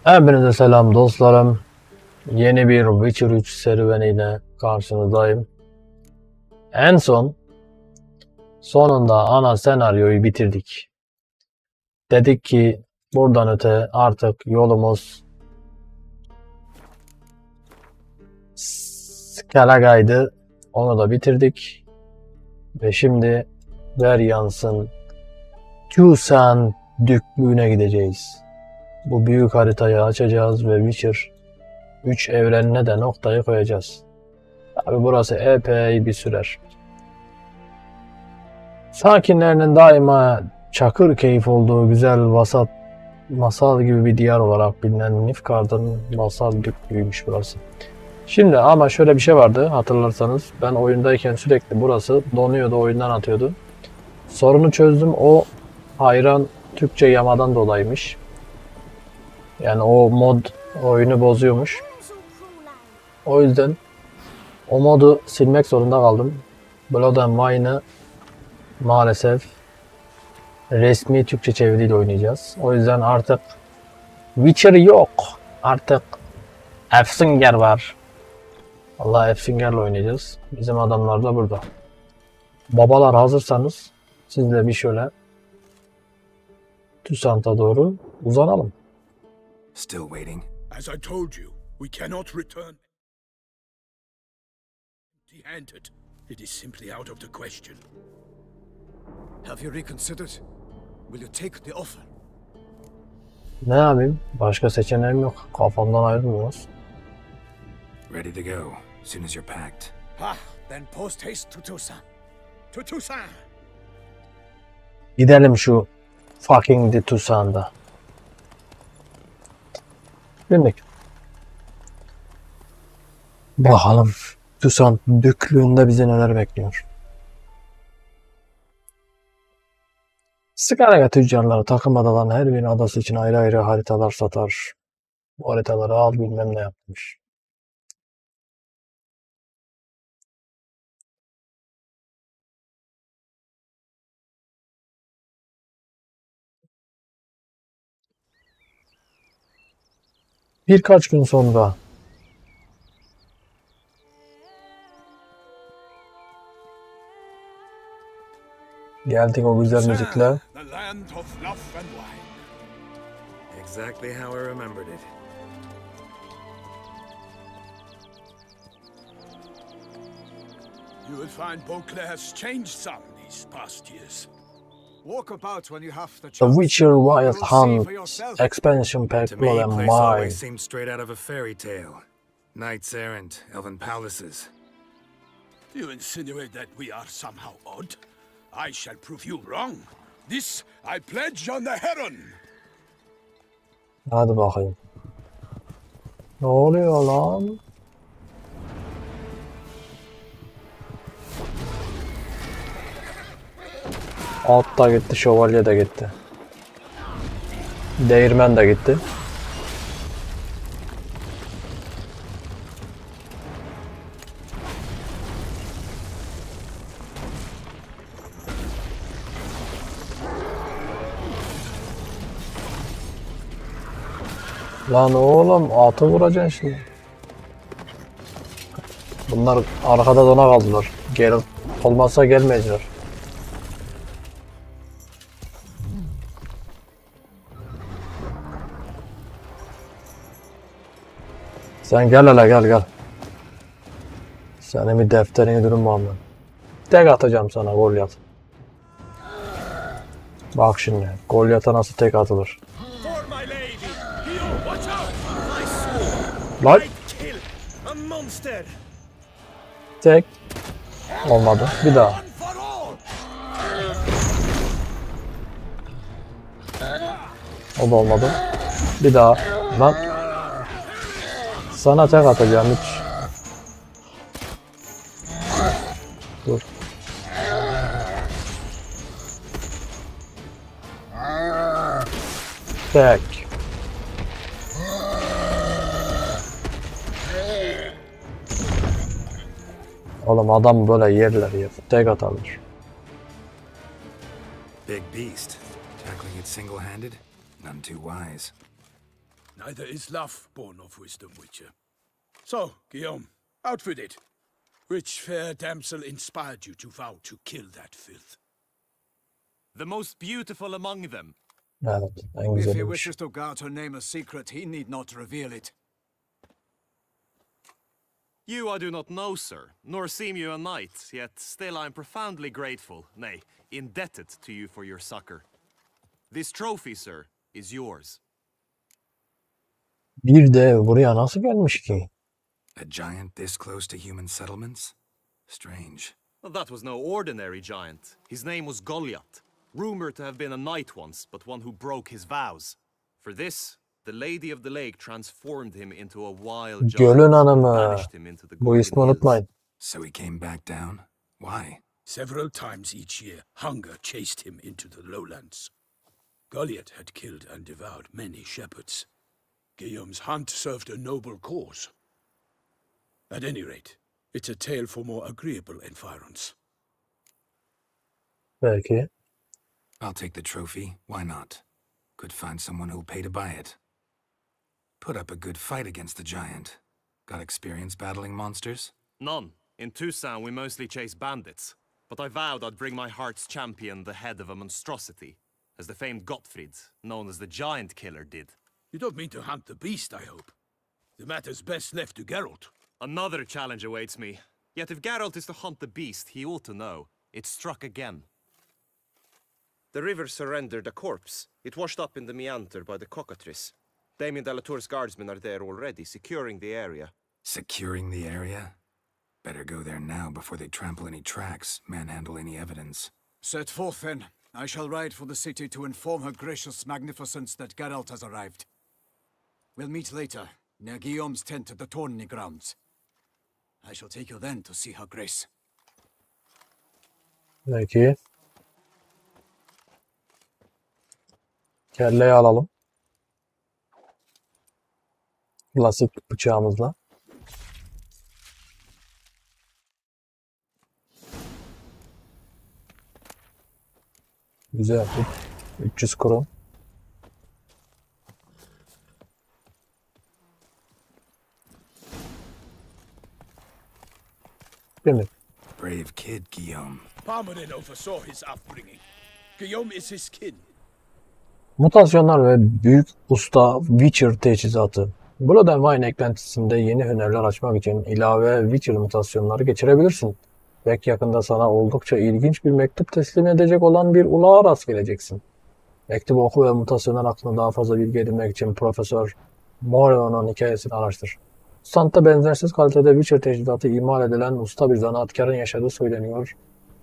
Hepinize selam dostlarım. Yeni bir Witcher 3 serüveniyle karşınızdayım. En sonunda ana senaryoyu bitirdik. Dedik ki buradan öte artık yolumuz Skelaga'ydı. Onu da bitirdik. Ve şimdi Veryans'ın Tucson düklüğüne gideceğiz. Bu büyük haritayı açacağız ve Witcher 3 evrenine de noktayı koyacağız. Tabi burası epey bir sürer. Sakinlerinin daima çakır keyif olduğu güzel vasat masal gibi bir diyar olarak bilinen Nifgard'ın masal düklüğüymüş burası. Şimdi ama şöyle bir şey vardı hatırlarsanız. Ben oyundayken sürekli burası donuyordu, oyundan atıyordu. Sorunu çözdüm. O hayran Türkçe yamadan dolayıymış. Yani o mod oyunu bozuyormuş. O yüzden o modu silmek zorunda kaldım. Blood and Wine'ı maalesef resmi Türkçe çeviriyle oynayacağız. O yüzden artık Witcher yok. Artık Efsinger var. Vallahi Efsinger'le oynayacağız. Bizim adamlar da burada. Babalar hazırsanız sizle bir şöyle Tüsant'a doğru uzanalım. Still waiting. As I told you, we cannot return empty-handed. It is simply out of the question. Have you reconsidered? Will you take the offer? Ne yapayım? Başka seçeneğim yok. Kafamdan ayrılmıyoruz. Ready to go, as soon as you're packed. Ah, then post haste to Tucson. To Tucson! Gidelim şu fucking Tucson'da. Bindik. Bakalım Tucson düklüğünde bizi neler bekliyor. Skalaga tüccarları takım adaların her bir adası için ayrı ayrı haritalar satar. Bu haritaları al bilmem ne yapmış. Birkaç gün sonra geldik o güzel müzikle. The land of love and wine. Exactly how I remembered it. You will find Beauclair has changed some these past years. Walk about when you have the The chance. Witcher Wild You will see Hunt for yourself. Expansion Pack To me, Blood the and place Wine. always seemed straight out of a fairy tale. Knights errant, elven palaces. Do you insinuate that we are somehow odd? I shall prove you wrong. This I pledge on the Heron. Hadi bakayım. Ne oluyor lan? At da gitti, şövalye de gitti. Değirmen de gitti. Lan oğlum atı vuracaksın şimdi. Bunlar arkada dona kaldılar. Geri olmazsa gelmeyecekler. Sen gel hele gel. Senin bir defterini durmam ben. Tek atacağım sana Goliath. Bak şimdi Goliath'a nasıl tek atılır. For my lady! You watch out! My sword! Lan I kill a monster! tek. Olmadı. Bir daha. One for all! O da olmadı. Bir daha. Lan. Sana tek atacağım hiç. Dur. Tek. Oğlum adam böyle yerler ya. Tek atarlar. Big beast. Tackling it single-handed? None too wise. neither is love born of wisdom, Witcher. So, Guillaume, out with it. Which fair damsel inspired you to vow to kill that filth? The most beautiful among them. Evet, en If he güzeliymiş. wishes to guard her name a secret, he need not reveal it. You I do not know, sir, nor seem you a knight, yet still I am profoundly grateful, nay, indebted to you for your succor. This trophy, sir, is yours. Bir de buraya nasıl gelmiş ki? A giant this close to human settlements? Strange. Well, that was no ordinary giant. His name was Goliath, rumored to have been a knight once, but one who broke his vows. For this, the Lady of the Lake transformed him into a wild giant Gölün and hanımı. banished him into the Bu Golden ismi Hills. unutmayın. So he came back down? Why? Several times each year, hunger chased him into the lowlands. Goliath had killed and devoured many shepherds. Guillaume's hunt served a noble cause. At any rate, it's a tale for more agreeable environs. Belki. I'll take the trophy. Why not? Could find someone who'll pay to buy it. Put up a good fight against the giant. Got experience battling monsters? None. In Toussaint, we mostly chase bandits. But I vowed I'd bring my heart's champion the head of a monstrosity, as the famed Gottfried, known as the Giant Killer, did. You don't mean to hunt the beast, I hope. The matter's best left to Geralt. Another challenge awaits me. Yet if Geralt is to hunt the beast, he ought to know. It struck again. The river surrendered a corpse. It washed up in the meander by the cockatrice. Damien de la Tour's guardsmen are there already, securing the area. Securing the area? Better go there now before they trample any tracks, manhandle any evidence. Set forth, then. I shall ride for the city to inform her gracious magnificence that Geralt has arrived. We'll meet later, near Guillaume's tent at the tourney grounds. I shall take you then to see her grace. Belki. Kelleyi alalım. Klasik bıçağımızla. Güzel. 300 kron. Değil mi? Brave kid, Guillaume. Parmanin oversaw his upbringing. Guillaume is his kin. Mutasyonlar ve büyük usta Witcher teçhizatı. Blood and Wine eklentisinde yeni hünerler açmak için ilave Witcher mutasyonları geçirebilirsin. Belki yakında sana oldukça ilginç bir mektup teslim edecek olan bir ulağa rast geleceksin. Mektubu oku ve mutasyonlar hakkında daha fazla bilgi edinmek için Profesör Morion'un hikayesini araştır. Sant'ta benzersiz kalitede Witcher teçhizatı imal edilen usta bir zanaatkarın yaşadığı söyleniyor.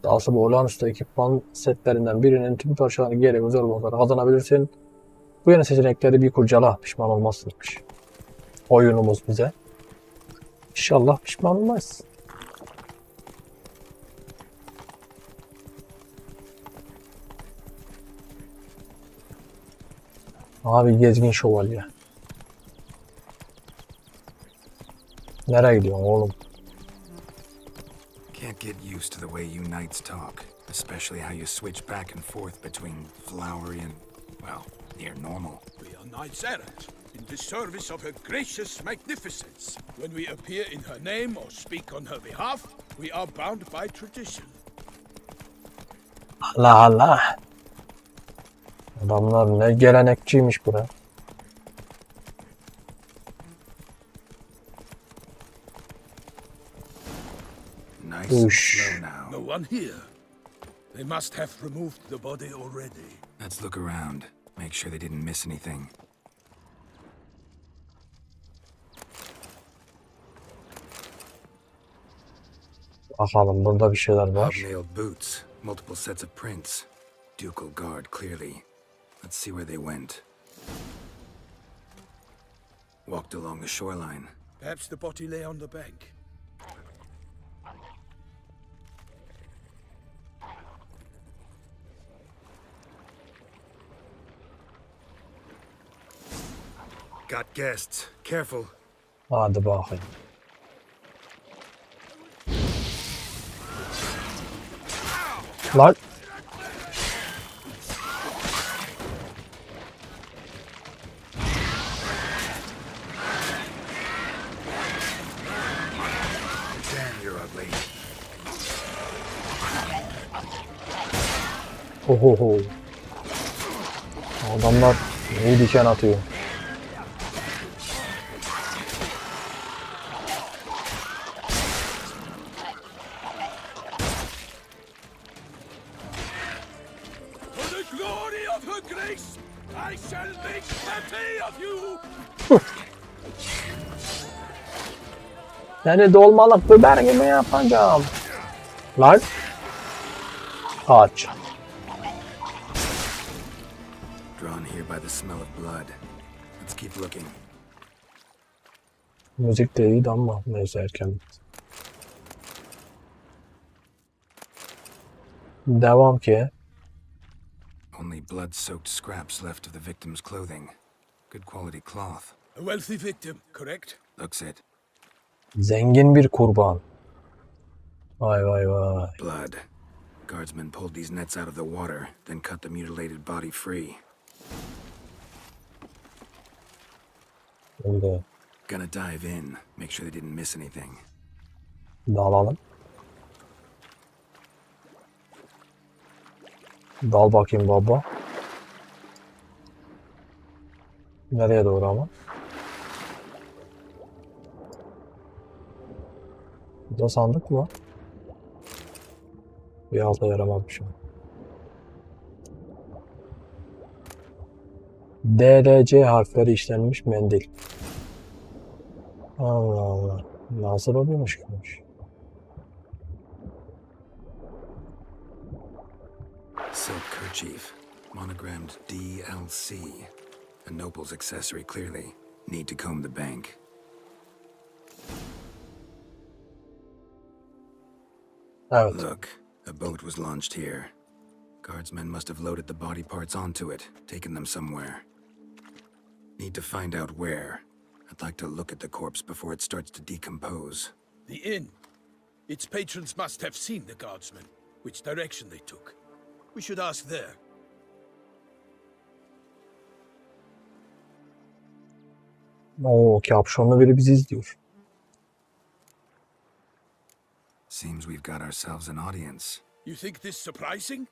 Dahası bu olağanüstü ekipman setlerinden birinin tüm parçalarını giyerek özel bonusları kazanabilirsin. Bu yeni seçenekleri bir kurcala, pişman olmazsınmış. Oyunumuz bize. İnşallah pişman olmaz. Abi gezgin şövalye. Nereye gidiyorsun oğlum? Can't get used to the way you knights talk, especially how you switch back and forth between flowery and, well, near normal. We are knights errant, in the service of her gracious magnificence. When we appear in her name or speak on her behalf, we are bound by tradition. Allah Allah. Adamlar ne gelenekçiymiş bura. Nice and Oosh. slow now. No one here. They must have removed the body already. Let's look around. Make sure they didn't miss anything. Bakalım burada bir şeyler var. Hobnailed boots, multiple sets of prints. Ducal guard, clearly. Let's see where they went. Walked along the shoreline. Perhaps the body lay on the bank. Got guests. Careful. Hadi bakayım. Lan. Ohoho. Adamlar iyi diken atıyor. Seni dolmalık biber gibi yapacağım. Lan. Aç. Drawn here by the smell of blood. Let's keep looking. Müzik de iyiydi ama neyse erken. Devam ki. Only blood-soaked scraps left of the victim's clothing. Good quality cloth. A wealthy victim, correct? Looks it. Zengin bir kurban. Vay vay vay. Blood. Guardsmen pulled these nets out of the water, then cut the mutilated body free. Şimdi Gonna dive in, make sure they didn't miss anything. dalalım. Dal bakayım baba. Nereye doğru ama? Burada sandık mı? Bir alta yaramaz bir şey. DLC harfleri işlenmiş mendil. Allah Allah. Nasıl oluyormuş ki? Silk kerchief, monogrammed DLC. A noble's accessory, clearly. Need to comb the bank. Evet. Look, a boat was launched here. Guardsmen must have loaded the body parts onto it, taken them somewhere. Need to find out where. I'd like to look at the corpse before it starts to decompose. The inn. Its patrons must have seen the guardsmen, which direction they took. We should ask there. Oo, kapşonlu biri bizi izliyor. Seems we've got ourselves an audience. You think this surprising?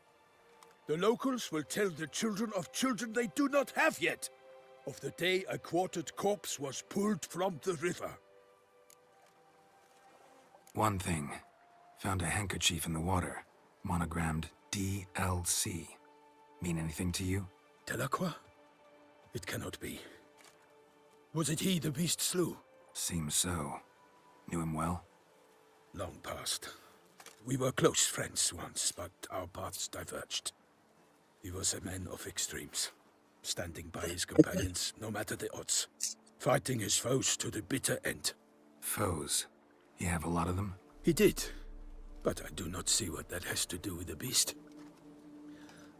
The locals will tell the children of children they do not have yet of the day a quartered corpse was pulled from the river. One thing. Found a handkerchief in the water. Monogrammed DLC. Mean anything to you? Delacroix? It cannot be. Was it he the beast slew? Seems so. Knew him well? Long past. We were close friends once, but our paths diverged. He was a man of extremes, standing by his companions no matter the odds, fighting his foes to the bitter end. Foes? You have a lot of them? He did, but I do not see what that has to do with the beast.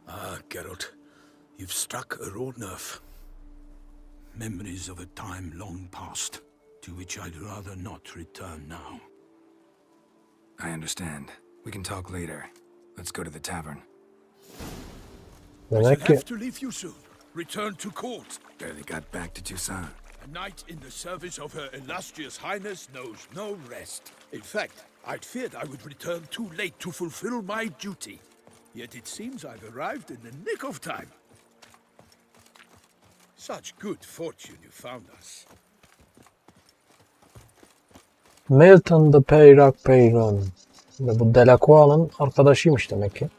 Ah, Geralt, you've struck a raw nerve. Memories of a time long past, to which I'd rather not return now. I understand. We can talk later. Let's go to the tavern. I shall have to leave you soon. Return to court. Barely got back to Toussaint. A knight in the service of Her Illustrious Highness knows no rest. In fact, I'd feared I would return too late to fulfill my duty. Yet it seems I've arrived in the nick of time. Such good fortune you found us. Milton the Peyrak Peyron. Bu Delacroix'ın arkadaşıymış demek ki.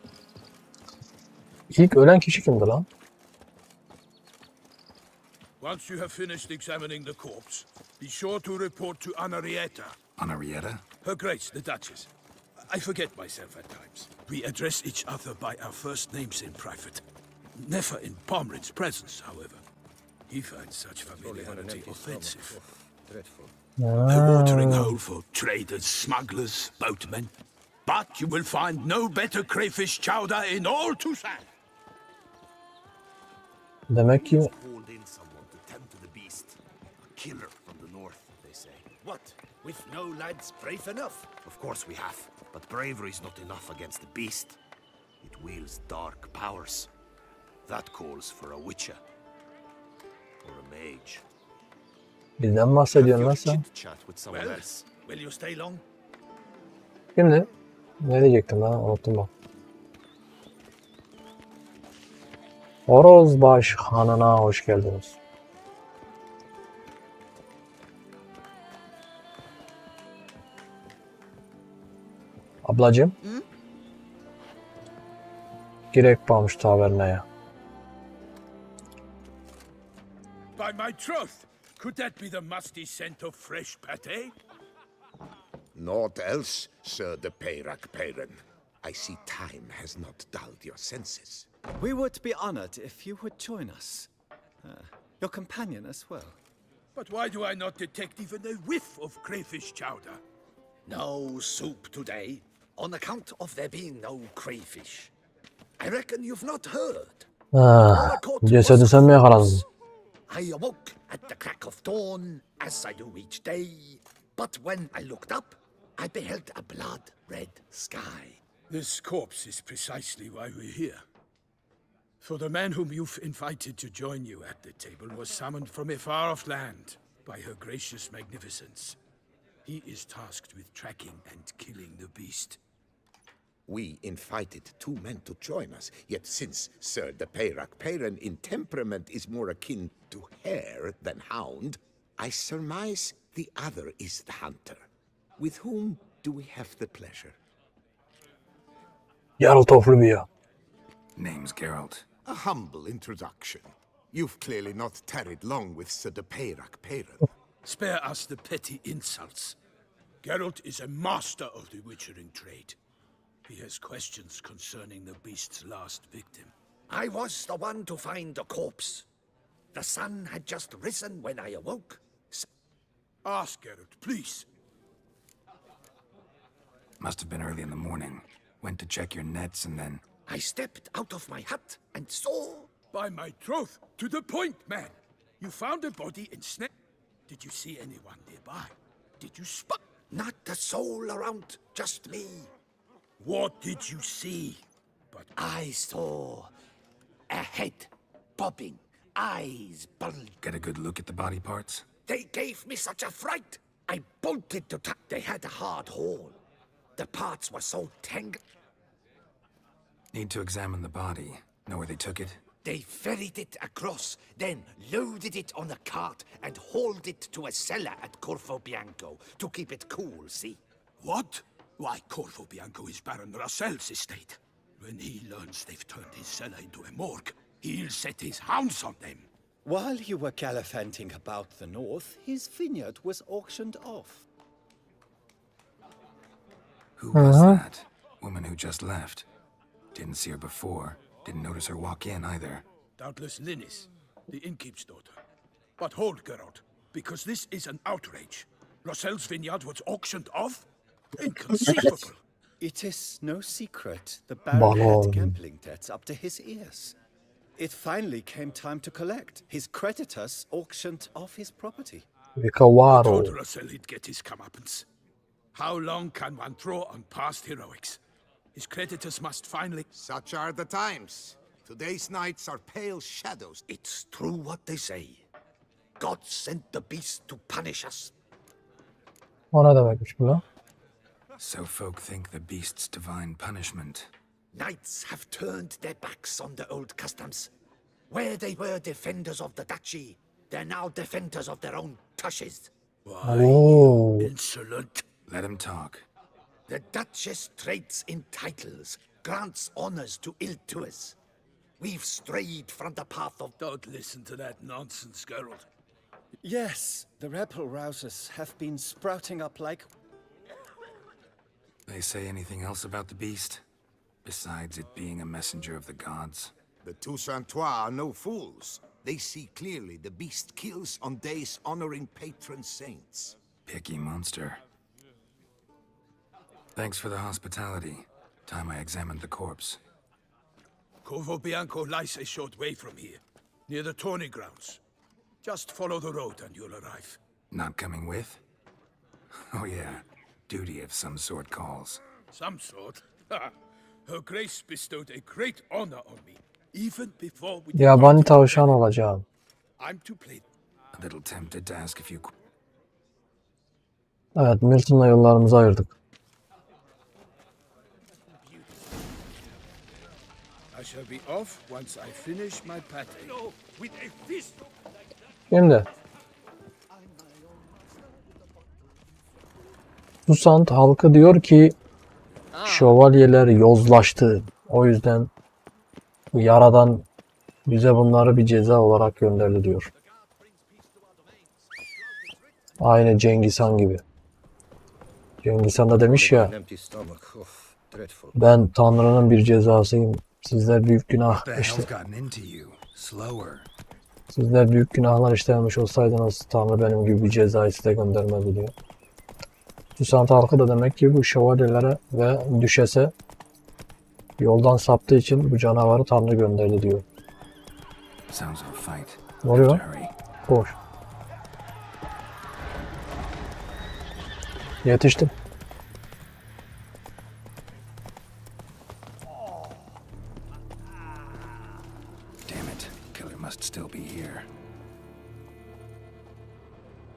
İlk ölen kişi kimdi lan? Once you have finished examining the corpse, be sure to report to Anarietta. Anarietta? Her Grace, the Duchess. I forget myself at times. We address each other by our first names in private. Never in Pomrin's presence, however. He finds such familiarity offensive. A watering hole for traders, smugglers, boatmen. But you will find no better crayfish chowder in all Toussaint. Demek ki Called in someone to tend to the beast. A killer from the north, they say. What? With no lads brave enough? Of course we have, but bravery is not enough against the beast. It wields dark powers. That calls for a witcher. Or a mage. bizden bahsediyorsun lan sen. Chit chat with someone Well, else. will you stay long? Şimdi ne diyecektim lan unuttum bak. Horozbaş Hanı'na hoş geldiniz. Ablacığım. Girek bağmış taverneye. By my troth, could that be the musty scent of fresh pate? Naught else, Sir de Peyrak-Peyren. I see time has not dulled your senses. We would be honored if you would join us. Your companion as well. But why do I not detect even a whiff of crayfish chowder? No soup today, on account of there being no crayfish. I reckon you've not heard. Cesedi sen mi yakaladın? I awoke at the crack of dawn, as I do each day. But when I looked up, I beheld a blood-red sky. This corpse is precisely why we're here. For the man whom you've invited to join you at the table was summoned from a far-off land by her gracious magnificence. He is tasked with tracking and killing the beast. We invited 2 men to join us, yet since Sir de Peyrak-Peyren in temperament is more akin to hare than hound, I surmise the other is the hunter. With whom do we have the pleasure? Yarıl toflu bir ya. Name's Geralt. A humble introduction. You've clearly not tarried long with Sir de Peyrak-Peyren. Spare us the petty insults. Geralt is a master of the witchering trade. He has questions concerning the beast's last victim. I was the one to find the corpse. The sun had just risen when I awoke. Ask Geralt, please. Must have been early in the morning. Went to check your nets and then... I stepped out of my hut and saw... By my troth, to the point, man. You found a body in Snake. Did you see anyone nearby? Did you spot? Not a soul around, just me. What did you see? But I saw a head bobbing, eyes bulging. Get a good look at the body parts? They gave me such a fright. I bolted to They had a hard hole. The parts were so tangled. Need to examine the body. Know where they took it? They ferried it across, then loaded it on a cart and hauled it to a cellar at Corvo Bianco to keep it cool, see? What? Why, Corvo Bianco is Baron Russell's estate. When he learns they've turned his cellar into a morgue, he'll set his hounds on them. While you were gallivanting about the north, his vineyard was auctioned off. Who was that? Woman who just left. Didn't see her before. Didn't notice her walk in either. Doubtless Linnis, the innkeep's daughter. But hold, Geralt, because this is an outrage. Russell's vineyard was auctioned off? Inconceivable. It is no secret the Baron had gambling debts up to his ears. It finally came time to collect. His creditors auctioned off his property. Told Russell he'd get his comeuppance. How long can one draw on past heroics? His creditors must finally... Such are the times. Today's nights are pale shadows. It's true what they say. God sent the beast to punish us. O ne demekmiş bu lan? So folk think the beast's divine punishment. Knights have turned their backs on the old customs. Where they were defenders of the duchy, they're now defenders of their own tushes. Why, Oh. insolent. Let him talk. The Duchess trades in titles, grants honors to ill-doers. We've strayed from the path of... Don't listen to that nonsense, Geralt. Yes, the rebel rousers have been sprouting up like... They say anything else about the beast? Besides it being a messenger of the gods? The Toussaintois are no fools. They see clearly the beast kills on days honoring patron saints. Picky monster. Thanks for the hospitality. Time I examined the corpse. Corvo Bianco lies a short way from here, near the tourney grounds. Just follow the road and you'll arrive. Not coming with? Oh yeah, duty of some sort calls. Some sort? Her Grace bestowed a great honor on me, even before we... Yabani tavşan olacağım. I'm to play... A little tempted to ask a few... Evet, Milton'la yollarımızı ayırdık. shall be off once I finish my pate. No, with a fist. Şimdi Susant halkı diyor ki şövalyeler yozlaştı. O yüzden Yaradan bize bunları bir ceza olarak gönderdi diyor. Aynı Cengiz Han gibi. Cengiz Han da demiş ya, ben Tanrı'nın bir cezasıyım. Sizler büyük günah Sizler büyük günahlar işlemiş olsaydınız Tanrı benim gibi bir cezayı size göndermedi diyor. Susant halkı da demek ki bu şövalyelere ve düşese yoldan saptığı için bu canavarı Tanrı gönderdi diyor. Ne oluyor? Koş. Yetiştim.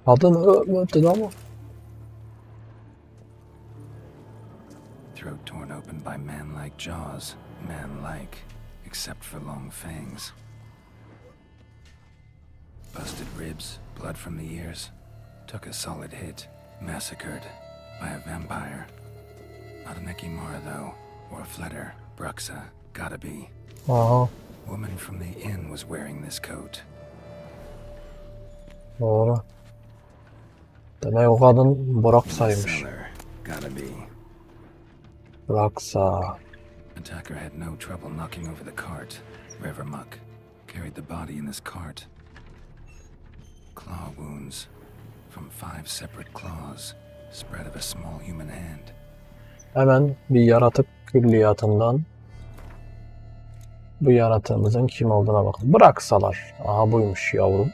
Adını öldürdü ama. Throat torn open by man-like jaws. Man-like, except for long fangs. Busted ribs, blood from the ears. Took a solid hit. Massacred by a vampire. Not an Ekimara, though. Or a Fletter. Bruxa. Gotta be. Aha. Woman from the inn was wearing this coat. Doğru. Demek o kadın Bruxa'ymış. Gotta be. Bruxa. Attacker had no trouble knocking over the cart. Revermuck carried the body in this cart. Claw wounds from 5 separate claws, spread of a small human hand. Hemen bir yaratık külliyatından bu yaratığımızın kim olduğuna bakın. Bıraksalar. Aha buymuş yavrum.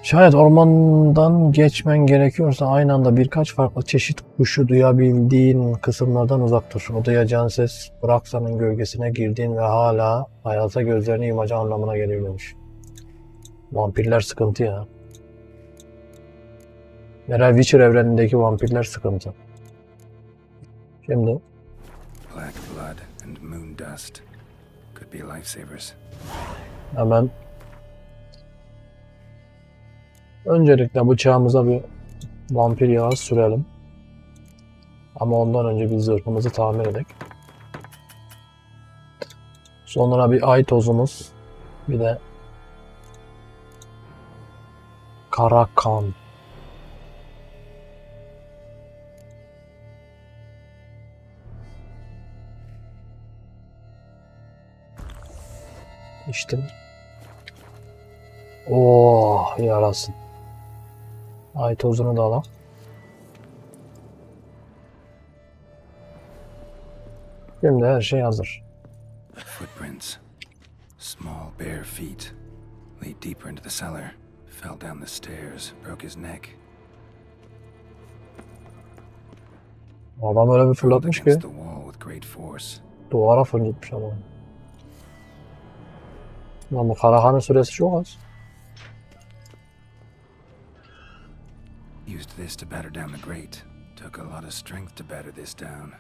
Şayet ormandan geçmen gerekiyorsa aynı anda birkaç farklı çeşit kuşu duyabildiğin kısımlardan uzak dur. O duyacağın ses Braxa'nın gölgesine girdiğin ve hala hayata gözlerini yumacağı anlamına geliyormuş. Vampirler sıkıntı ya. TheWitcher evrenindeki vampirler sıkıntı. Şimdi Black blood and moon dust could be lifesavers. hemen öncelikle bıçağımıza bir vampir yağı sürelim. Ama ondan önce bir zırhımızı tamir edelim. Sonra bir ay tozumuz, bir de kara kan. İçtim. Oh yarasın. Ay tozunu da alalım. Şimdi her şey hazır. Footprints. Small bare feet. Lead deeper into the cellar. Fell down the stairs. Broke his neck. Adam öyle bir fırlatmış ki Against the wall with great force. duvara fırlatmış adam. Lan bu Karahan'ın süresi çok az. Used this to batter down the grate. Took a lot of strength to batter this down.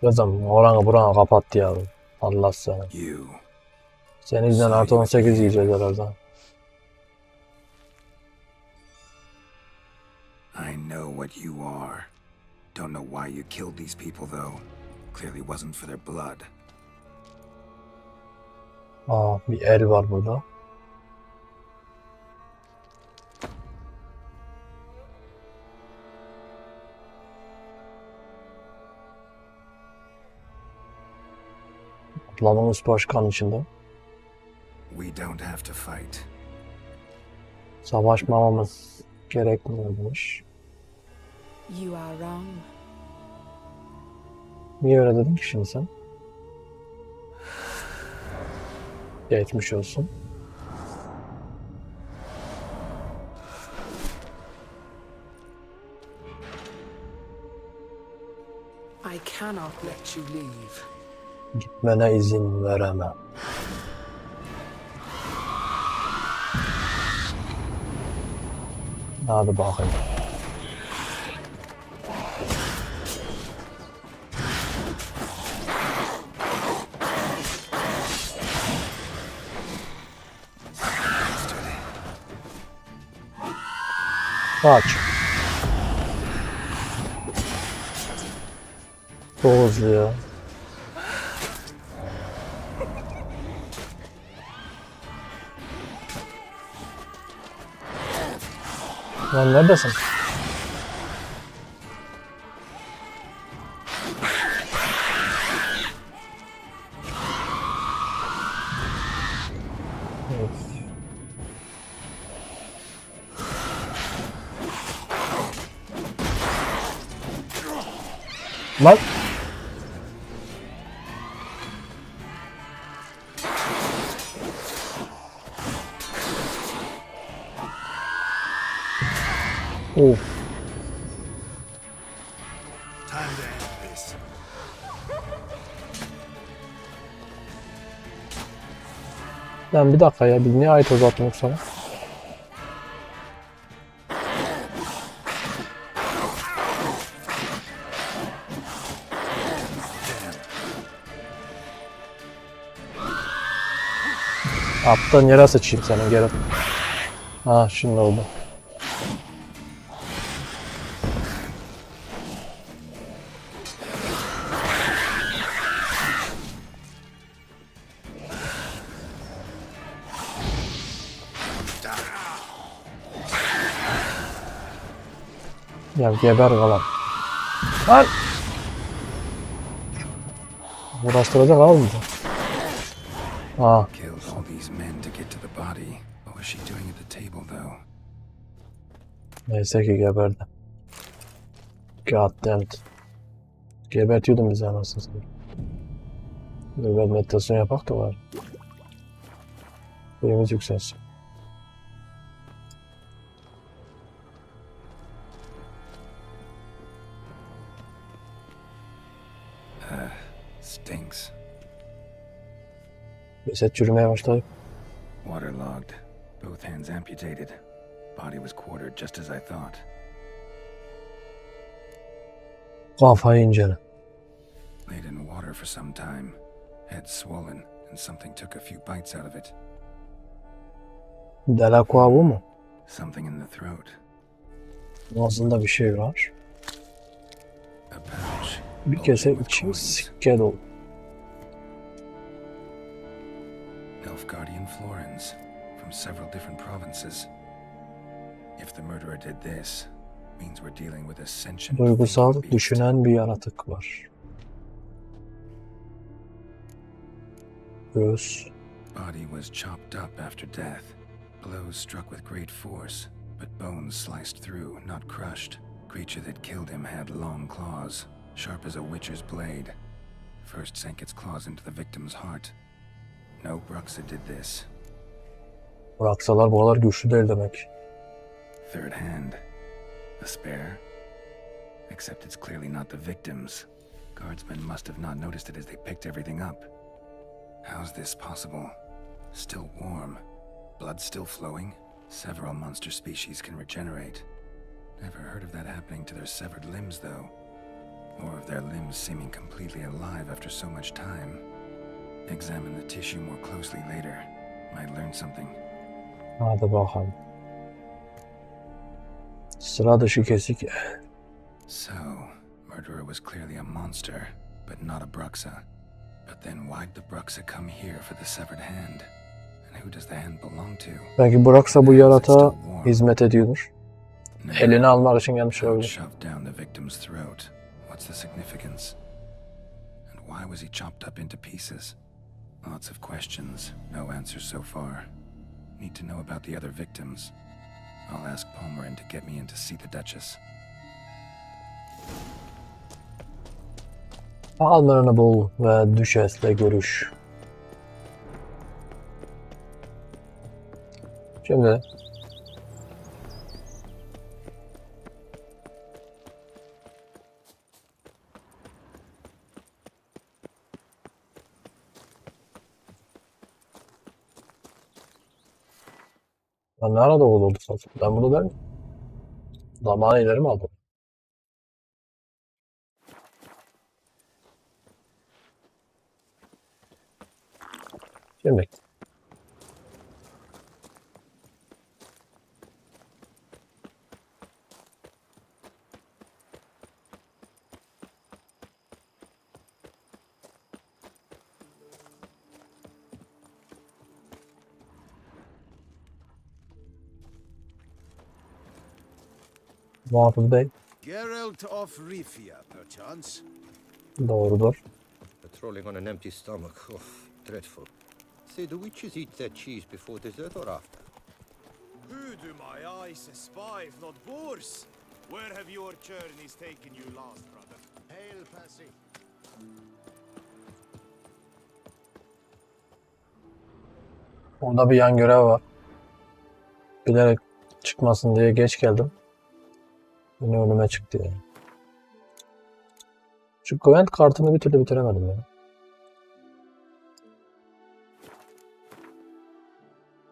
Kızım oranı buranı kapattı ya. Allah seni. You. Senin yüzünden artı 18 yiyeceğiz herhalde. I know what you are. Don't know why you killed these people, though. Clearly wasn't for their blood. Aa bir el var burada. Ablamın üst başkanın içinde. We don't have to fight. Savaşmamamız gerekmiyormuş. You are wrong. Niye öyle dedin ki şimdi sen? Geçmiş olsun. I cannot let you leave. Gitmene izin veremem. Hadi bakayım. Kaç. Çok hızlı ya. Lan neredesin? Lan. Of. Lan bir dakika ya, biz niye ait uzatmıyoruz sana? Alttan yere sıçayım senin geri. Ha şimdi oldu. Ya geber kalan. Lan! Uğraştıracak abi mı? Aa. Neyse ki geberdi. Goddammit. Gebertiyordum bizi anasını satayım. Böyle meditasyon yapak da var. Boyumuz yükselsin. Stinks. Ceset çürümeye başladı. Waterlogged. Both hands amputated. Body was quartered just as I thought. Kafayı incele. Laid in water for some time. Head swollen, and something took a few bites out of it. Delakua bu mu? Something in the throat. Ağzında bir şey var. A pouch. Bir kese içi sikke dolu. Guardian florins from several different provinces. If the murderer did this, means we're dealing with a sentient. Duygusal, düşünen bir yaratık var. Göz. Body was chopped up after death. Blows struck with great force, but bones sliced through, not crushed. Creature that killed him had long claws, sharp as a witcher's blade. First sank its claws into the victim's heart. No Bruxa did this. Bıraksalar bu kadar güçlü değil demek. Third hand. A spare? Except it's clearly not the victim's. Guardsmen must have not noticed it as they picked everything up. How's this possible? Still warm. Blood still flowing? Several monster species can regenerate. Never heard of that happening to their severed limbs, though. Or of their limbs seeming completely alive after so much time. Examine the tissue more closely later. Might learn something. Hadi bakalım. Sıra dışı kesik. So, murderer was clearly a monster, but not a Bruxa. But then why'd the Bruxa come here for the severed hand? And who does the hand belong to? Belki Bruxa bu yaratığa hizmet ediyordur. Elini almak için gelmiş olabilir. Shoved down the victim's throat. What's the significance? And why was he chopped up into pieces? Lots of questions, no answers so far. Need to know about the other victims. I'll ask Palmerin to get me in to see the Duchess. Palmerin'i bul ve Düşes'le görüş. Şimdi Ben nerede olurdu zaten? Ben bunu der zamanı ileri mi aldım? Şimdi. Muhafız Bey. Geralt of Rivia, perchance. Doğrudur. Patrolling on an empty stomach. Oh, dreadful. Say, do witches eat their cheese before dessert or after? Who do my eyes espy if not boars? Where have your journeys taken you last, brother? Hail, Percy. Orada bir yan görev var. Bilerek çıkmasın diye geç geldim. Yine önüme çıktı yani. Şu Gwent kartını bir türlü bitiremedim ya.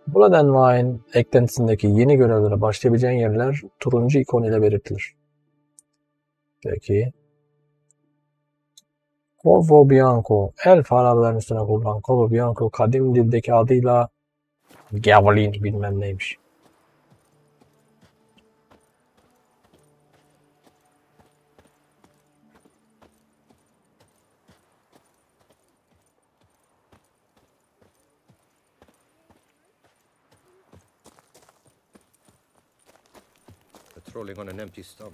Blood and Wine eklentisindeki yeni görevlere başlayabileceğin yerler turuncu ikon ile belirtilir. Peki. Corvo Bianco. Elf harabelerinin üstüne kurulan Corvo Bianco kadim dildeki adıyla Gavelin bilmem neymiş. Patrolling on an empty stomach.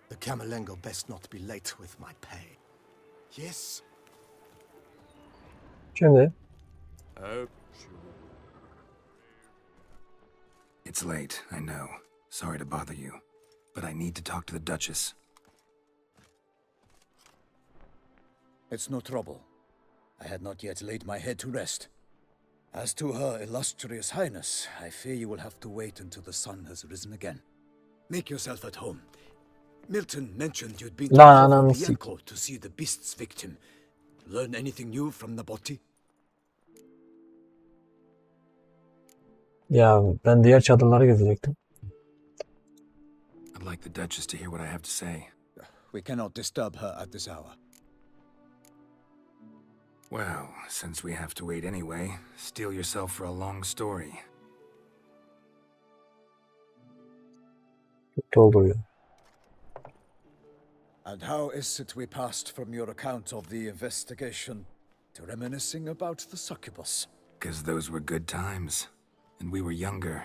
The Camerlengo best not be late with my pay. Yes. Şimdi It's late, I know. Sorry to bother you. But I need to talk to the Duchess. It's no trouble. I had not yet laid my head to rest. As to her illustrious highness, I fear you will have to wait until the sun has risen again. Make yourself at home. Milton mentioned you'd been Lan to Bianco to see the beast's victim. Learn anything new from the body? ya ben diğer çadırları gezecektim. I'd like the Duchess to hear what I have to say. We cannot disturb her at this hour. Well, since we have to wait anyway, steel yourself for a long story. Kötü oluyor. And how is it we passed from your account of the investigation to reminiscing about the succubus? 'Cause those were good times. And we were younger.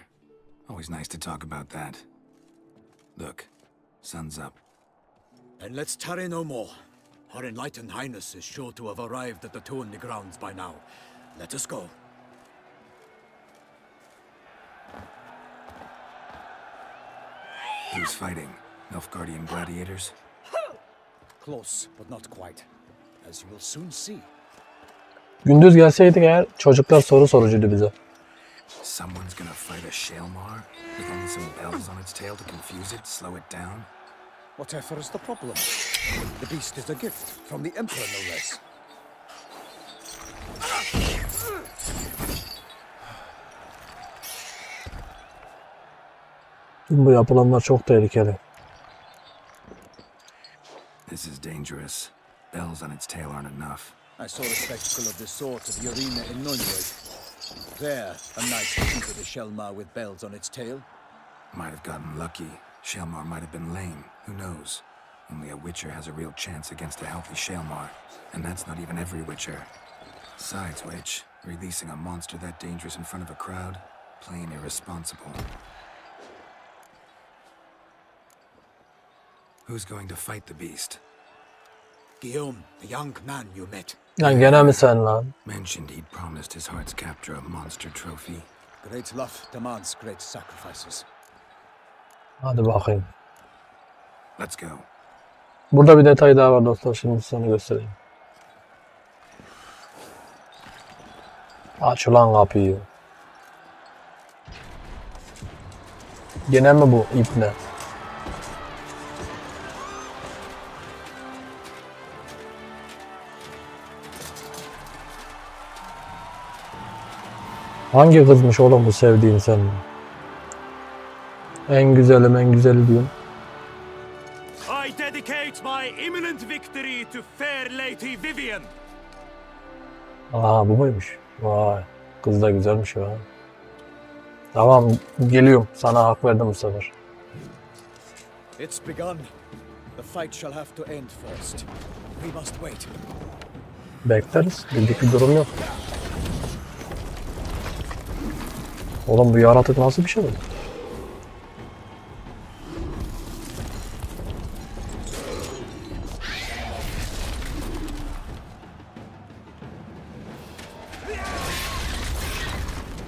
Always nice to talk about that. Look, sun's up. And let's tarry no more. Her enlightened highness is sure to have arrived at the Tourney grounds by now. Let us go. Who's fighting? Nilfgaardian gladiators? Close, but not quite. As you will soon see. Gündüz gelseydik eğer çocuklar soru sorucuydu bize. Someone's gonna fight a Shalmar with only some bells on its tail to confuse it, slow it down? Whatever is the problem? The beast is a gift from the Emperor, no less. Tüm bu yapılanlar çok tehlikeli. This is dangerous. Bells on its tail aren't enough. I saw a spectacle of this sort at the arena in Nunwood. There, a knight defeated a Shalmar with bells on its tail. Might have gotten lucky. Shalmar might have been lame. Who knows? Only a Witcher has a real chance against a healthy Shalmar. And that's not even every Witcher. Besides which, releasing a monster that dangerous in front of a crowd? Plain irresponsible. Who's going to fight the beast? Guillaume, the young man you met. Lan gene mi sen lan? Mentioned he'd promised his heart's capture a monster trophy. Great love demands great sacrifices. Hadi bakayım. Let's go. Burada bir detay daha var dostlar. Şimdi sana göstereyim. Aç ulan kapıyı. Gene mi bu ipne? Hangi kızmış oğlum bu sevdiğin senin? En güzelim, en güzeli diyorum. I dedicate my imminent victory to fair Lady Vivian. Aa bu muymuş? Vay. Kız da güzelmiş ya. Tamam geliyorum. Sana hak verdim bu sefer. It's begun. The fight shall have to end first. We must wait. Bekleriz. Bildik bir durum yok. Oğlum bu yaratık nasıl bir şey bu?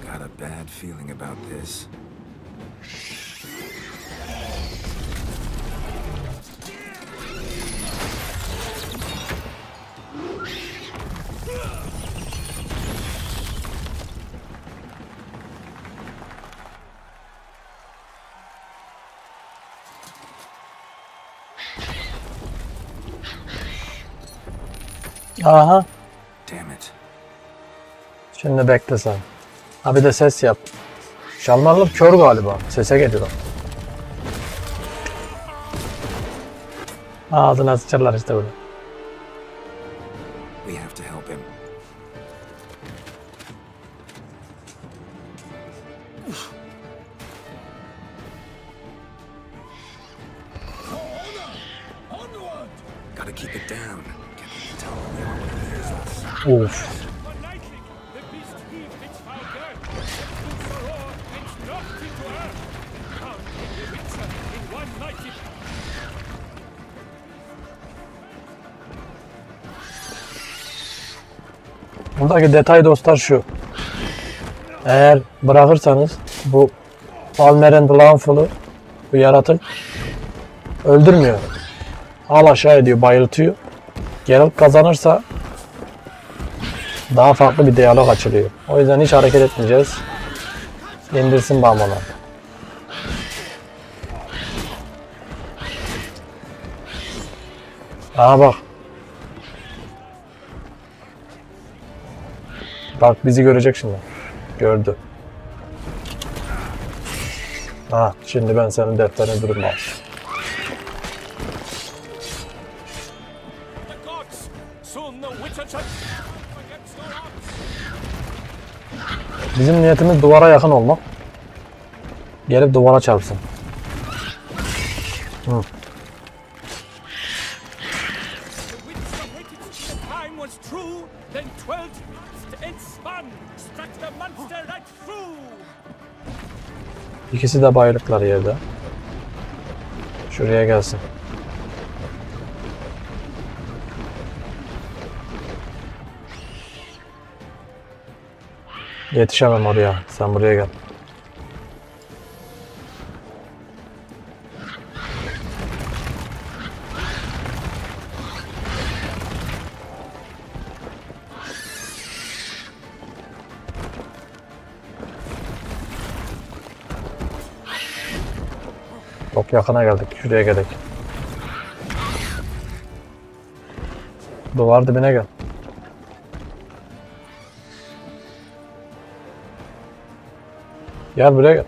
Got a bad feeling about this. Aha. Damn it. Şimdi bekle sen. Ha bir de ses yap. Şalmarlar kör galiba. Sese geliyor. Ağzına sıçarlar işte böyle. We have to help him. Gotta keep it down. Get them to tell him we are what he is us. Of. The beast heaved its foul girth, and threw roar and knocked it to earth. Down came the Witcher in one mighty. Buradaki detay dostlar şu. Eğer bırakırsanız bu Palmer'in Blanful'u bu yaratık öldürmüyor. Al aşağı ediyor, bayıltıyor. Geralt kazanırsa daha farklı bir diyalog açılıyor. O yüzden hiç hareket etmeyeceğiz. İndirsin bağımını. Aha bak. Bak bizi görecek şimdi. Gördü. Ha, şimdi ben senin defterine durma. Bizim niyetimiz duvara yakın olmak. Gelip duvara çarpsın. Hı. İkisi de bayılıklar yerde. Şuraya gelsin. Yetişemem oraya. Sen buraya gel. Çok yakına geldik. Şuraya geldik. Duvar dibine gel. Gel buraya gel.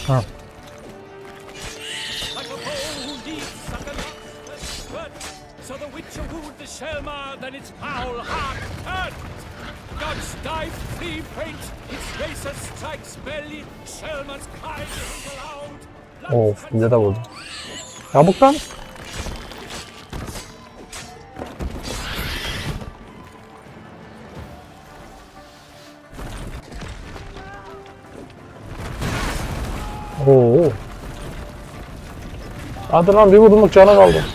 Ha. So the Witcher wooed the Selma, then its foul heart turned. God's dive free faint, its racer strikes belly, Selma's cry is aloud. Of, bize de vurdu. Çabuk lan. Oo. Hadi lan bir vurdumluk cana kaldı.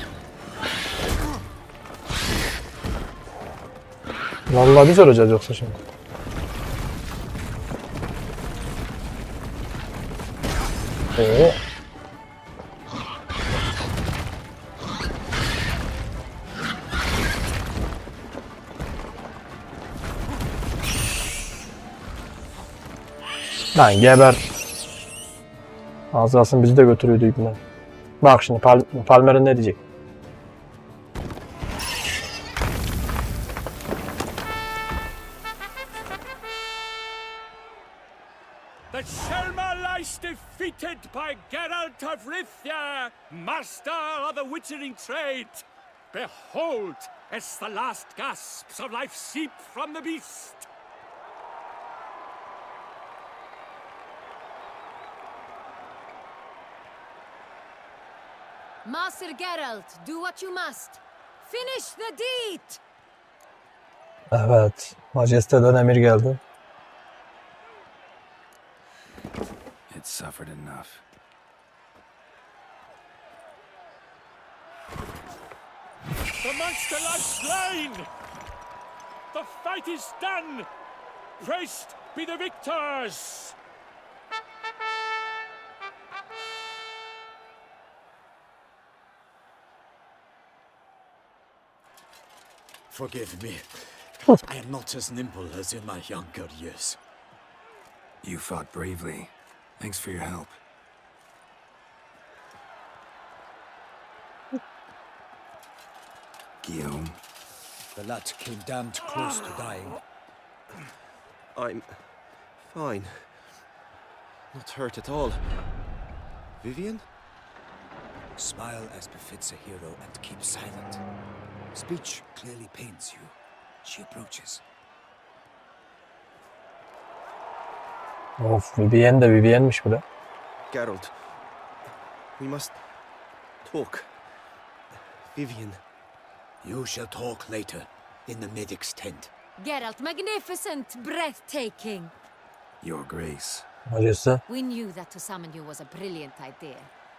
Vallahi biz öleceğiz yoksa şimdi. Oo. Lan geber. Az kalsın bizi de götürüyordu ipten. Bak şimdi Palmer'in ne diyecek? The Selma lies defeated by Geralt of Rivia, master of the witchering trade. Behold, as the last gasps of life seep from the beast. Master Geralt, do what you must. Finish the deed. Evet. Majeste'den emir geldi. It's suffered enough. The monster lies slain! The fight is done! Praised be the victors! Forgive me. I am not as nimble as in my younger years. You fought bravely. Thanks for your help. Guillaume. The lad came damned close to dying. I'm fine. Not hurt at all. Vivian? Smile as befits a hero and keep silent. Speech clearly pains you. She approaches. Of, Vivian de Vivian'miş bu da. Geralt. We must talk. Vivian. You shall talk later, in the medic's tent. Geralt, magnificent, breathtaking. Your Grace. Majeste. We knew that to summon you was a brilliant idea.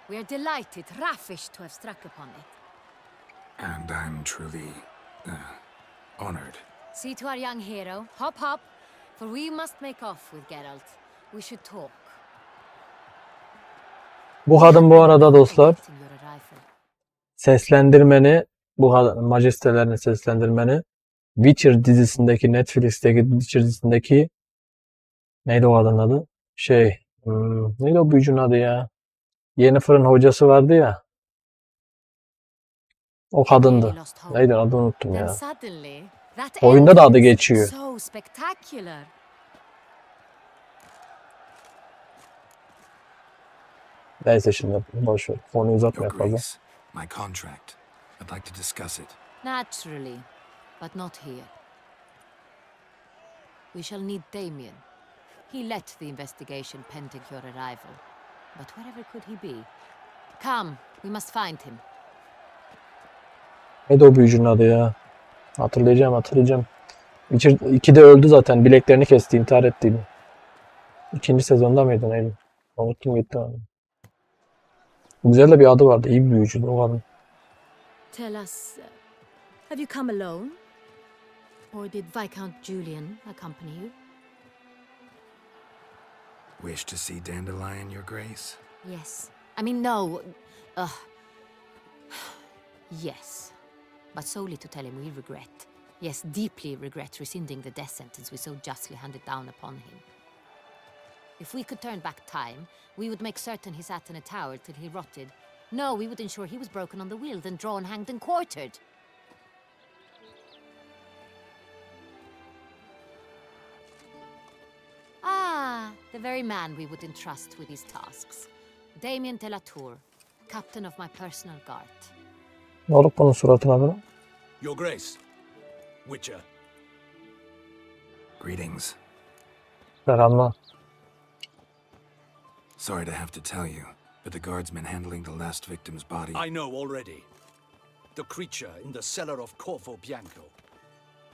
We are delighted, ravished to have struck upon it. And I'm truly honored. See to our young hero. Hop, hop. For we must make off with Geralt. We should talk. Bu kadın bu arada dostlar seslendirmeni, bu majestelerini seslendirmeni Witcher dizisindeki, Netflix'teki Witcher dizisindeki neydi o adamın adı? Neydi o büyücünün adı ya? Yennefer'ın hocası vardı ya. O kadındı. Neydi adını unuttum ya. Oyunda da adı geçiyor. Neyse şimdi boş ver. Konuyu uzatmayalım fazla. My contract. I'd like to discuss it. Naturally, but not here. We shall need Damien. He led the investigation pending your arrival. But wherever could he be? Come, we must find him. Neydi o büyücünün adı ya? Hatırlayacağım. Witcher 2'de öldü zaten. Bileklerini kesti, intihar ettiydi. 2. sezonda mıydı neydi? Unuttum gitti abi. Güzel de bir adı vardı. İyi bir büyücüydü o kadın. Tell us, have you come alone? Or did Viscount Julian accompany you? Wish to see Dandelion, Your Grace? Yes. I mean, no. Yes. But solely to tell him we regret. Yes, deeply regret rescinding the death sentence we so justly handed down upon him. If we could turn back time, we would make certain he sat in a tower till he rotted. No, we would ensure he was broken on the wheel, then drawn, hanged, and quartered. Ah, the very man we would entrust with these tasks. Damien de la Tour, captain of my personal guard. Ne olup bunun suratına böyle? Your Grace, Witcher. Greetings. Selamlar. Sorry to have to tell you, but the guardsman handling the last victim's body... I know already. The creature in the cellar of Corvo Bianco.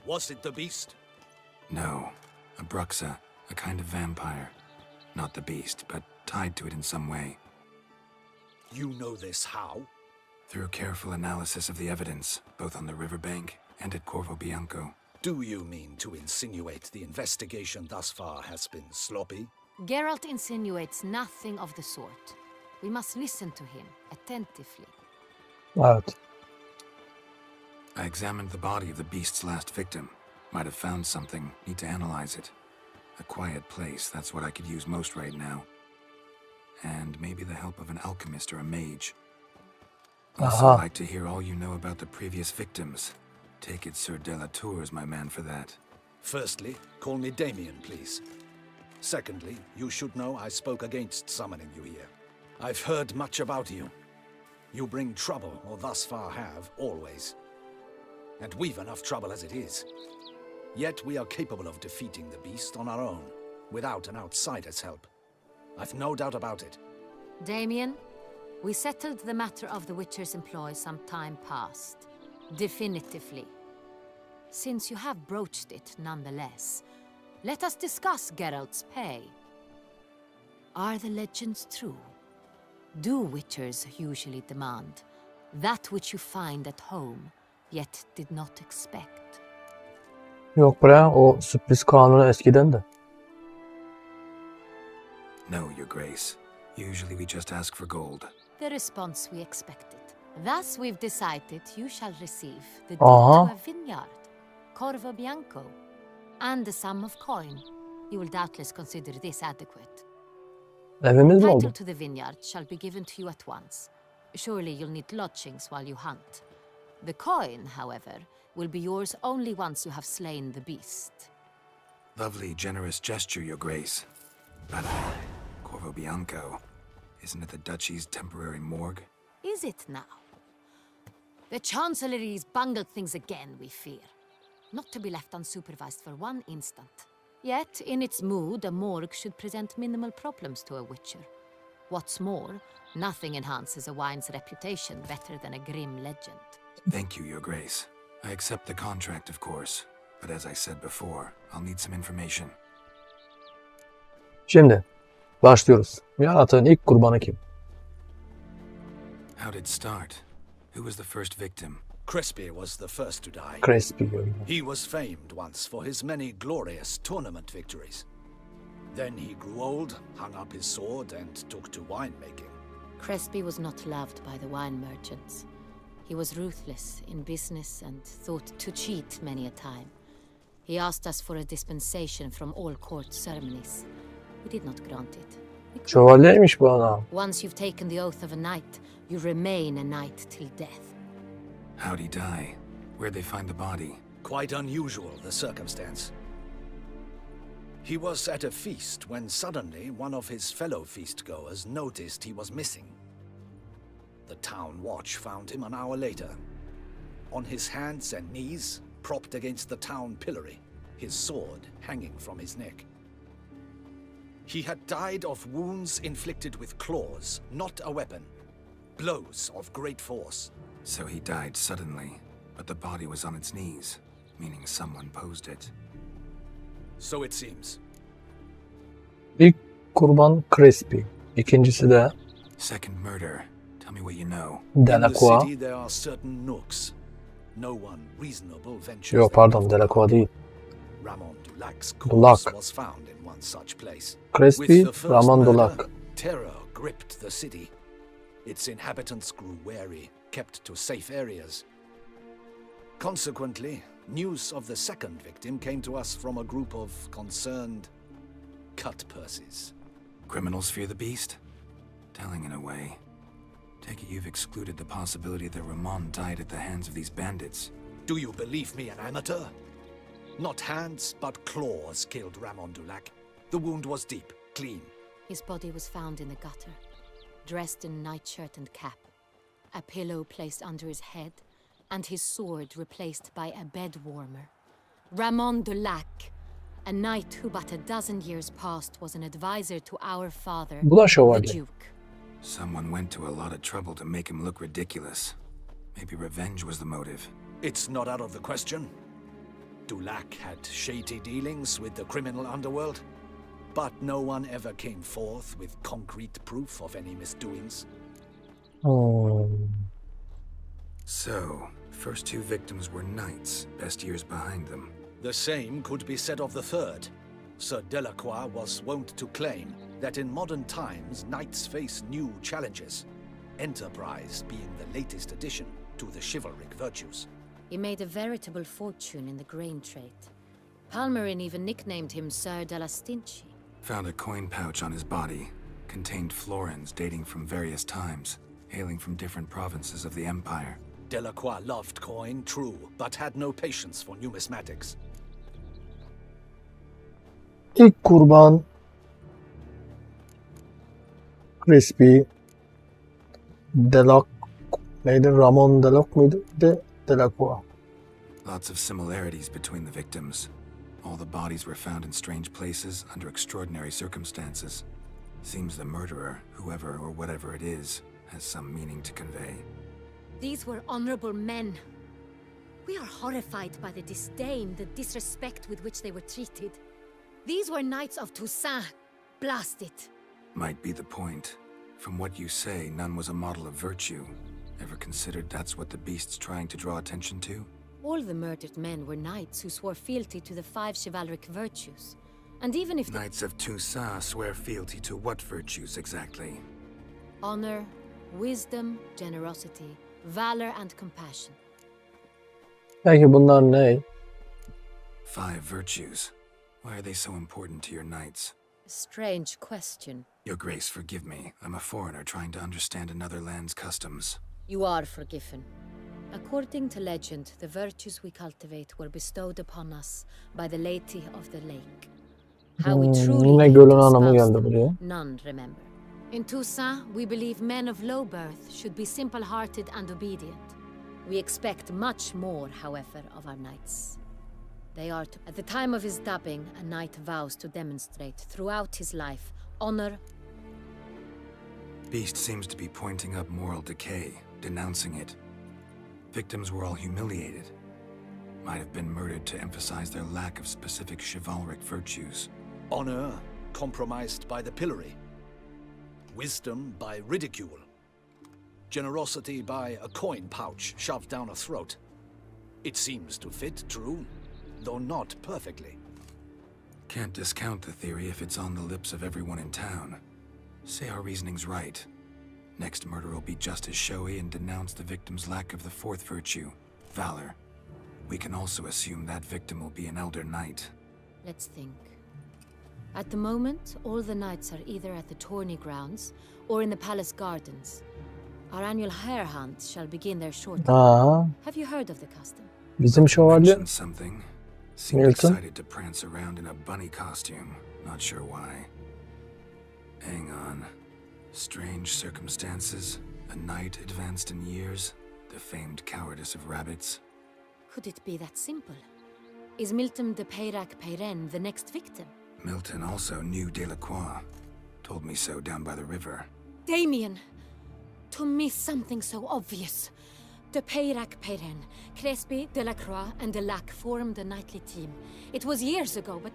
Was it the beast? No. A bruxa, a kind of vampire. Not the beast, but tied to it in some way. You know this how? Through careful analysis of the evidence, both on the riverbank and at Corvo Bianco. Do you mean to insinuate the investigation thus far has been sloppy? Geralt insinuates nothing of the sort. We must listen to him attentively. Evet. I examined the body of the beast's last victim. Might have found something. Need to analyze it. A quiet place, that's what I could use most right now. And maybe the help of an alchemist or a mage. Also, I'd like to hear all you know about the previous victims. Take it Sir de la Tour is my man for that. Firstly, call me Damien, please. Secondly, you should know I spoke against summoning you here. I've heard much about you. You bring trouble, or thus far have, always. And we've enough trouble as it is. Yet we are capable of defeating the beast on our own, without an outsider's help. I've no doubt about it. Damien, we settled the matter of the Witcher's employ some time past. Definitively. Since you have broached it nonetheless, let us discuss Geralt's pay. Are the legends true? Do Witchers usually demand that which you find at home, yet did not expect? Yok bre, o sürpriz kanunu eskiden de. No, Your Grace. Usually we just ask for gold. The response we expected. Thus we've decided you shall receive the deed Aha. to a vineyard, Corvo Bianco, and the sum of coin. You will doubtless consider this adequate. Evimiz mi oldu? Title to the vineyard shall be given to you at once. Surely you'll need lodgings while you hunt. The coin, however, will be yours only once you have slain the beast. Lovely, generous gesture, Your Grace. But Corvo Bianco, isn't it the Duchy's temporary morgue? Is it now? The Chancellery's bungled things again, we fear. Not to be left unsupervised for one instant. Yet, in its mood, a morgue should present minimal problems to a Witcher. What's more, nothing enhances a wine's reputation better than a grim legend. Thank you, Your Grace. I accept the contract, of course. But as I said before, I'll need some information. Şimdi başlıyoruz. Yaratığın ilk kurbanı kim? How did it start? Who was the first victim? Crespi was the first to die. Crespi. He was famed once for his many glorious tournament victories. Then he grew old, hung up his sword, and took to winemaking. Crespi was not loved by the wine merchants. He was ruthless in business and thought to cheat many a time. He asked us for a dispensation from all court ceremonies. We did not grant it. Şövalyeymiş bu adam. Once you've taken the oath of a knight, you remain a knight till death. How'd he die? Where'd they find the body? Quite unusual, the circumstance. He was at a feast when suddenly one of his fellow feastgoers noticed he was missing. The town watch found him an hour later. On his hands and knees, propped against the town pillory, his sword hanging from his neck. He had died of wounds inflicted with claws, not a weapon. Blows of great force. So he died suddenly, but the body was on its knees, meaning someone posed it. So it seems. İlk kurban Crespi. İkincisi de Second murder. Tell me what you know. In the Delacroix. city there are certain nooks. No one reasonable ventures Yok there. pardon, Delacroix değil. Ramon Dulac's Dulac. corpse was found in one such place. Crespi, With the first Ramon murder, Dulac. terror gripped the city. Its inhabitants grew wary, kept to safe areas. Consequently, news of the second victim came to us from a group of concerned cut purses. Criminals fear the beast? Telling in a way. Take it you've excluded the possibility that Ramon died at the hands of these bandits. Do you believe me an amateur? Not hands, but claws killed Ramon Dulac. The wound was deep, clean. His body was found in the gutter, dressed in nightshirt and cap, a pillow placed under his head, and his sword replaced by a bed warmer. Ramon Dulac, a knight who but a dozen years past was an advisor to our father, Bu da the şövalye. Duke. Someone went to a lot of trouble to make him look ridiculous. Maybe revenge was the motive. It's not out of the question. Dulac had shady dealings with the criminal underworld, but no one ever came forth with concrete proof of any misdoings. So, first two victims were knights, best years behind them. The same could be said of the third. Sir Delacroix was wont to claim that in modern times knights face new challenges, enterprise being the latest addition to the chivalric virtues. He made a veritable fortune in the grain trade. Palmerin even nicknamed him Sir de la Stinchi. Found a coin pouch on his body. Contained florins dating from various times, hailing from different provinces of the Empire. Delacroix loved coin, true, but had no patience for numismatics. İlk kurban Crispy, Delac, neydi? Ramon Delac mıydı? Delacroix. Lots of similarities between the victims. All the bodies were found in strange places under extraordinary circumstances. Seems the murderer, whoever or whatever it is, has some meaning to convey. These were honorable men. We are horrified by the disdain, the disrespect with which they were treated. These were knights of Toussaint. Blast it. Might be the point. From what you say, none was a model of virtue. Ever considered that's what the beast's trying to draw attention to? All the murdered men were knights who swore fealty to the 5 chivalric virtues. And even if Knights of Toussaint swear fealty to what virtues exactly? honor, wisdom, generosity, valor and compassion. Peki bunlar ne? 5 virtues. Why are they so important to your knights? A strange question. Your Grace, forgive me. I'm a foreigner trying to understand another land's customs. You are forgiven. According to legend, the virtues we cultivate were bestowed upon us by the Lady of the Lake. How we truly Yine came gölün to anlamı espouse geldi them, buraya. none remember. In Toussaint, we believe men of low birth should be simple-hearted and obedient. We expect much more, however, of our knights. They are to... At the time of his dubbing, a knight vows to demonstrate throughout his life honor. Beast seems to be pointing up moral decay, denouncing it. Victims were all humiliated. Might have been murdered to emphasize their lack of specific chivalric virtues. Honor compromised by the pillory. Wisdom by ridicule. Generosity by a coin pouch shoved down a throat. It seems to fit, true, though not perfectly. Can't discount the theory if it's on the lips of everyone in town. Say our reasoning's right. Next murder will be just as showy and denounce the victim's lack of the 4th virtue, valor. We can also assume that victim will be an elder knight. Let's think. At the moment, all the knights are either at the tourney grounds or in the palace gardens. Our annual hare hunt shall begin there shortly. Have you heard of the custom? Bizim şövalye Mentioned something. Seemed Milton. excited to prance around in a bunny costume. Not sure why. Hang on. Strange circumstances. A knight advanced in years. The famed cowardice of rabbits. Could it be that simple? Is Milton de Peyrac-Peyren the next victim? Milton also knew Delacroix. Told me so down by the river. Damien! To miss something so obvious. De Peyrac-Peyren, Crespi, Delacroix, and Delac formed a knightly team. It was years ago, but...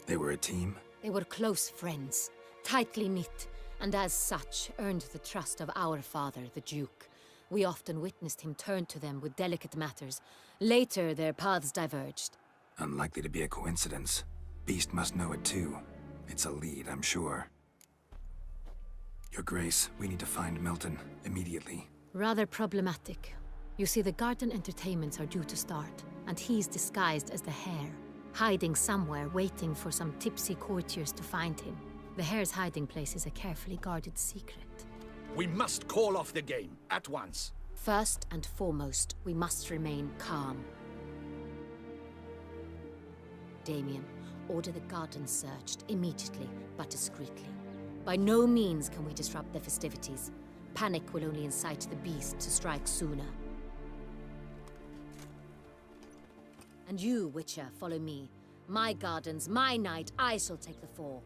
They were a team? They were close friends, tightly knit, and as such earned the trust of our father, the Duke. We often witnessed him turn to them with delicate matters. Later, their paths diverged. Unlikely to be a coincidence. Beast must know it too. It's a lead, I'm sure. Your Grace, we need to find Milton, immediately. Rather problematic. You see, the garden entertainments are due to start, and he's disguised as the hare, hiding somewhere, waiting for some tipsy courtiers to find him. The hare's hiding place is a carefully guarded secret. We must call off the game, at once. First and foremost, we must remain calm. Damien, order the garden searched immediately, but discreetly. By no means can we disrupt the festivities. Panic will only incite the beast to strike sooner. And you, Witcher, follow me. My gardens, my night, I shall take the fall.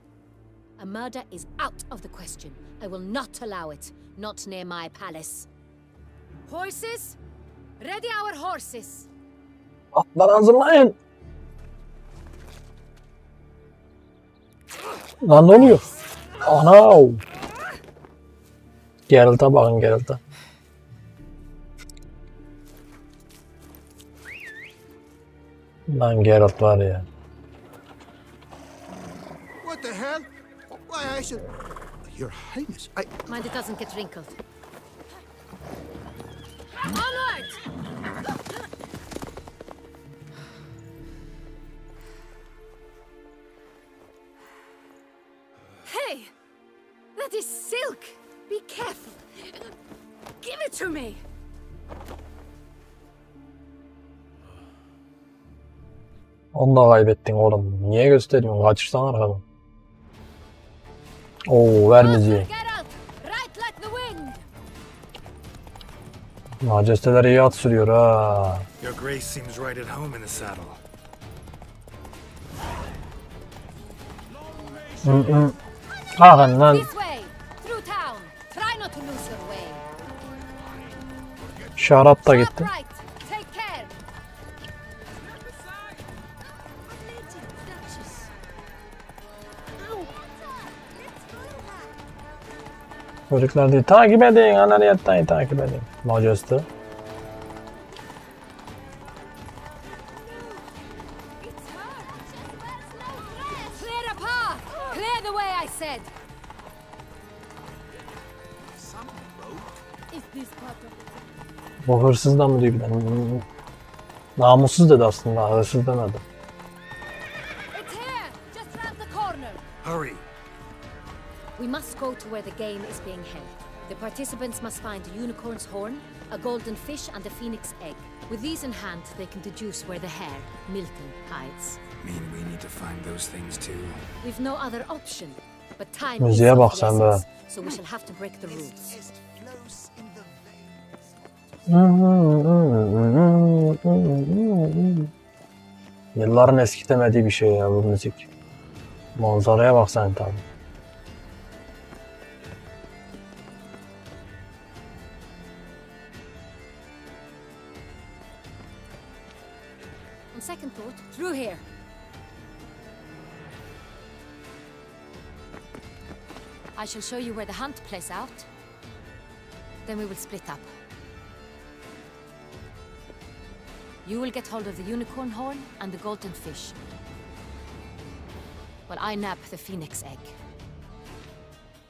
A murder is out of the question. I will not allow it. Not near my palace. Horses? Ready our horses! Atlar hazırlayın. Lan ne oluyor? Ana! Geralt'a bakın, Geralt'a. Lan Geralt var ya. What the hell? Why, I should... Your Highness, I... Mind it doesn't get wrinkled. Onward! Hey! That is silk! Be careful! Give it to me! Onu da kaybettin oğlum. Niye gösteriyorsun? Kaçırsan arkadan. Oo, ver müziği. Majesteler iyi at sürüyor ha. Your grace seems right at home in the saddle. Kalkın lan. Şarap da gitti. Çocuklar değil. Takip edin. Anariyetten takip edin. Majeste. Bu hırsızdan mı diyor bir de? Namussuz dedi aslında. Hırsız demedi. Hurry! We must go to where the game is being held. The participants must find a unicorn's horn, a golden fish, and a phoenix egg. With these in hand, they can deduce where the hare, Milton, hides. Mean we need to find those things too. We've no other option, but time is Müziğe of bak the sen be. essence, so we shall have to break the rules. Yılların eskitemediği bir şey ya bu müzik. Manzaraya bak sen tabi. On second thought, through here. I shall show you where the hunt plays out. Then we will split up. You will get hold of the unicorn horn and the golden fish, while I nab the phoenix egg.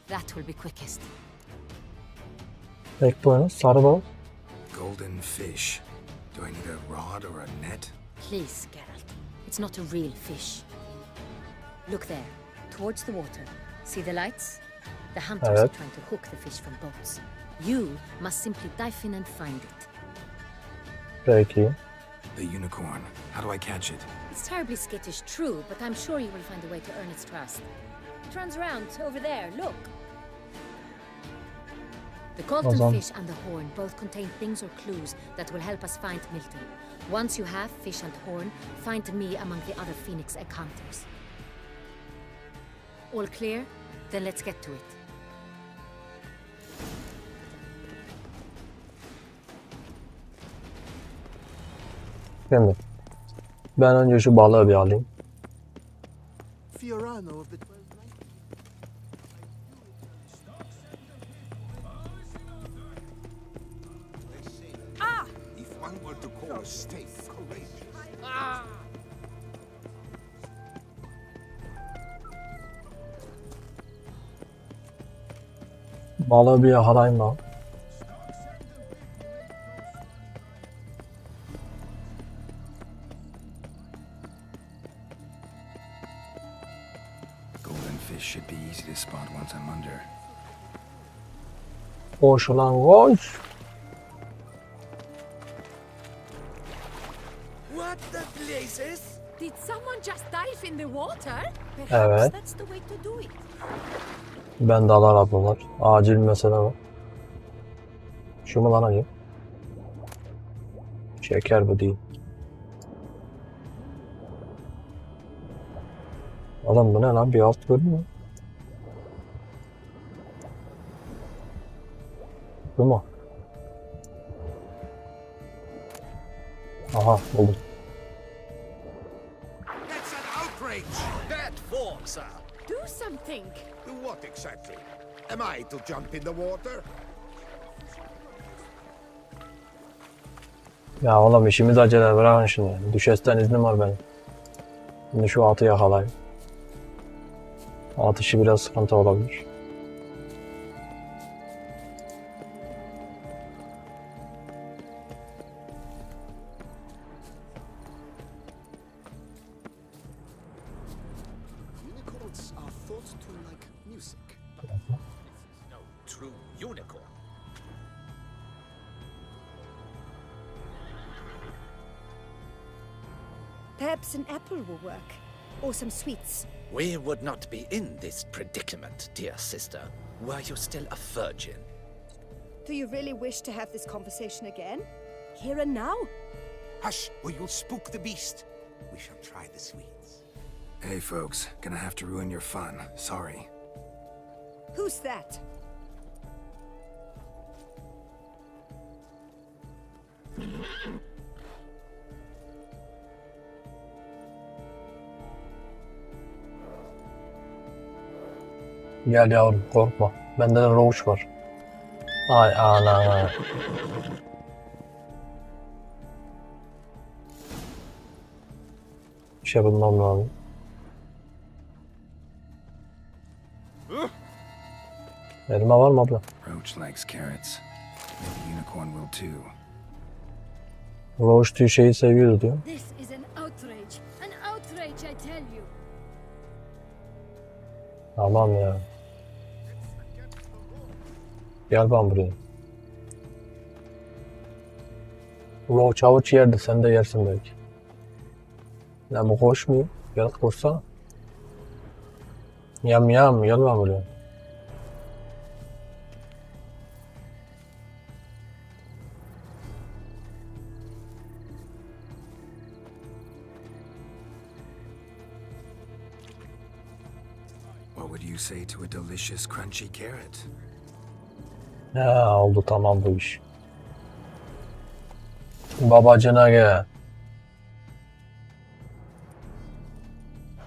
That will be quickest. Ek boyunu sarı bal. Golden fish. Do I need a rod or a net? Please, Geralt. It's not a real fish. Look there, towards the water. See the lights? The hunters are trying to hook the fish from boats. You must simply dive in and find it. Peki. The unicorn. How do I catch it? It's terribly skittish, true, but I'm sure you will find a way to earn its trust. It runs around over there, look. The golden fish and the horn both contain things or clues that will help us find Milton. Once you have fish and horn, find me among the other phoenix egg hunters. All clear? Then let's get to it. Şimdi ben önce şu balığı bir alayım. Balığı bir yakalayayım ben. Should be easy to spot once I'm under. Koş ulan koş. What the blazes? Did someone just dive in the water? Evet. That's the way to do it. Ben dalar ablalar. Acil mesele var. Şu mu lan acı? Şeker bu değil. Oğlum bu ne lan? Bir alt bölüm mü? Bu mu? Aha buldum. That's an outrage! Bad form, sir. Do something. Do what exactly? Am I to jump in the water? Ya oğlum işimiz acele, bırakın şimdi. Düşesten iznim var benim. Şimdi şu atı yakalayayım. At işi biraz sıkıntı olabilir. Unicorns are thought to like music. No true unicorn. Perhaps an apple will work. or some sweets. We would not be in this predicament, dear sister, were you still a virgin. Do you really wish to have this conversation again? Here and now? Hush, or you'll spook the beast. We shall try the sweets. Hey folks, gonna have to ruin your fun. Sorry. Who's that? Gel yavrum, korkma. Bende de roach var. Ay ana. Bir şey bulmam lazım. Elma var mı abla? Roach likes carrots. Maybe unicorn will too. Roach tüy şeyi seviyordu diyor. This is an outrage. An outrage, I tell you. Tamam ya. Gel ben buraya. Roach havuç yerdi, sen de yersin belki. Ya bu koşmuyor. Gel koşsana. Yam yam, gel ben buraya. What would you say to a delicious crunchy carrot? Ha, oldu tamam bu iş. Babacına gel.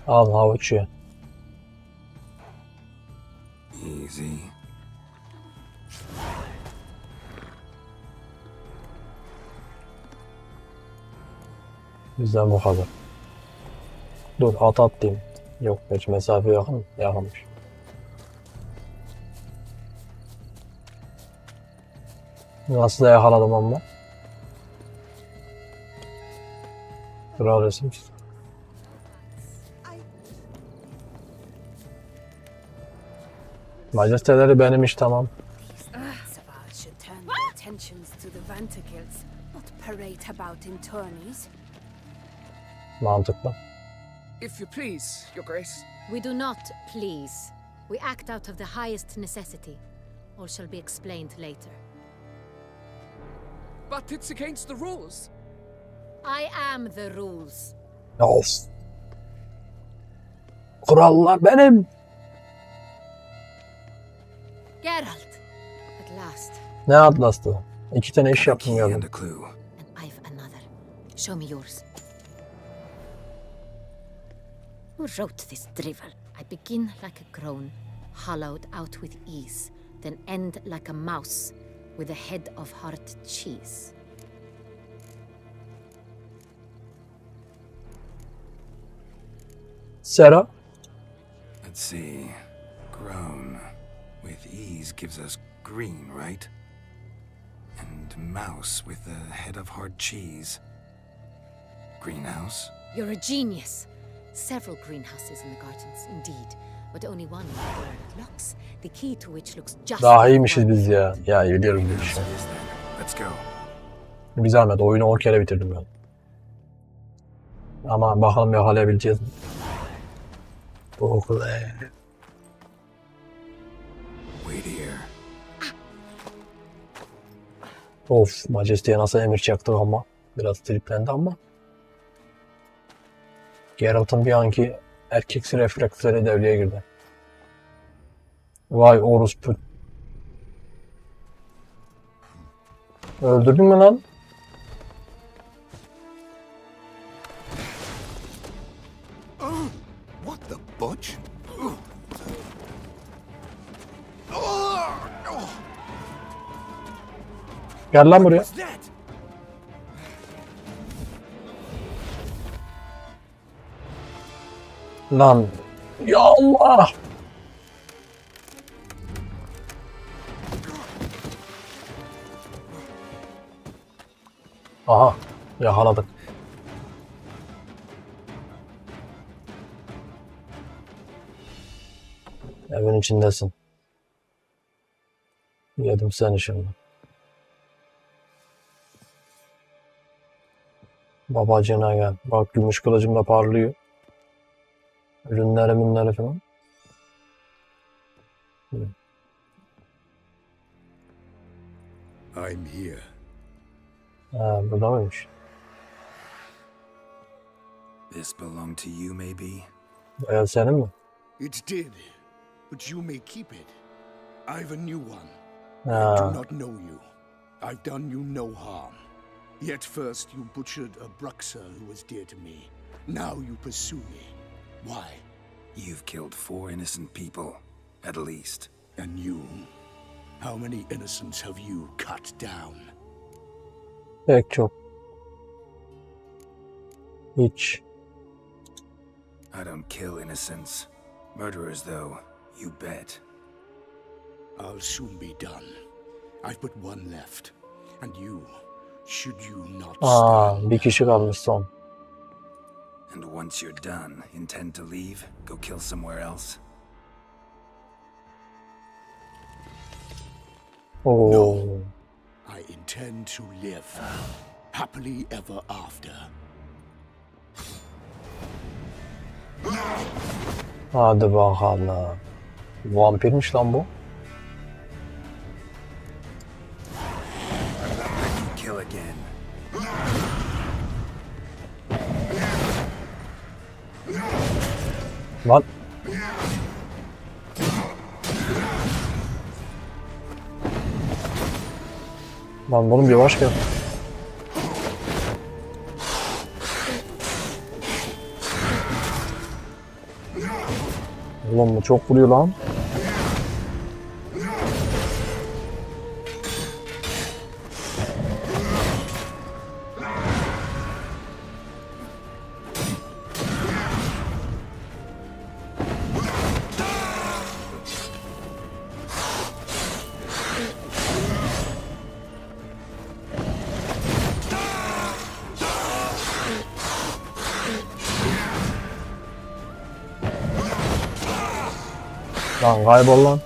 Al havuç ye. Easy. Bizden bu kadar. Dur at diyeyim. Yok hiç mesafe yakın. Yakınmış. Nasıl da yakaladım ama. Kral resim. Majesteleri benim iş tamam. Should turn their attentions to the ventricles, not parade about in tourneys. Mantıklı. If you please, Your Grace. We do not please. We act out of the highest necessity. All shall be explained later. But it's against the rules. I am the rules. Of. Kurallar benim. Geralt, at last. Ne atlastı? 2 tane iş yaptım Key and geldim. a clue. And I've another. Show me yours. Who wrote this drivel? I begin like a groan, hollowed out with ease, then end like a mouse with a head of hard cheese. Sera. Let's see. Grown with ease gives us green, right? And mouse with the head of hard cheese. Greenhouse? You're a genius. Several greenhouses in the gardens, indeed, but only one where it looks, the key to which looks just Daha iyiymişiz biz ya. Ya biliyorum bu işi. Let's go. Bir zahmet oyunu 10 kere bitirdim ben. Ama bakalım yakalayabileceğiz mi? Oh be. Wait here. Of, Majeste'ye nasıl emir çaktık ama. Biraz triplendi ama. Geralt'ın bir anki erkeksi refleksleri devreye girdi. Vay orospu. Öldürdün mü lan? What the butch? Gel lan buraya. Lan. Ya Allah. Aha. Yakaladık. Evin içindesin. Yedim seni şimdi. Babacığına gel. Bak gümüş kılıcım da parlıyor. Ürünleri falan. I'm here. Ha, burada mıymış? This belonged to you, maybe? Bayağı senin mi? It did, but you may keep it. I've a new one. Ha. I do not know you. I've done you no harm. Yet first you butchered a Bruxer who was dear to me. Now you pursue me. Why? You've killed 4 innocent people, at least. And you? How many innocents have you cut down? Pek çok. Hiç. I don't kill innocents. Murderers, though, you bet. I'll soon be done. I've but one left. And you, should you not stand... Bir kişi kalmış son. And once you're done, intend to leave? Go kill somewhere else? Oo. No. I intend to live. Happily ever after. Hadi bakalım. Vampirmiş lan bu. Kill again. Lan. Lan oğlum yavaş gel. Oğlum bu çok vuruyor lan. Lan kaybol lan.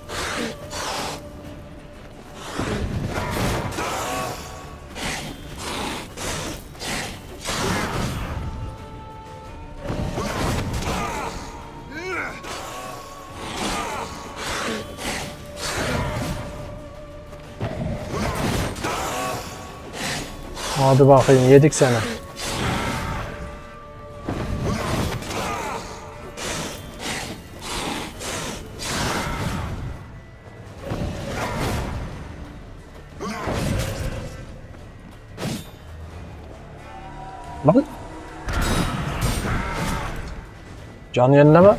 Hadi bakayım yedik seni. Bakın. Can yenileme.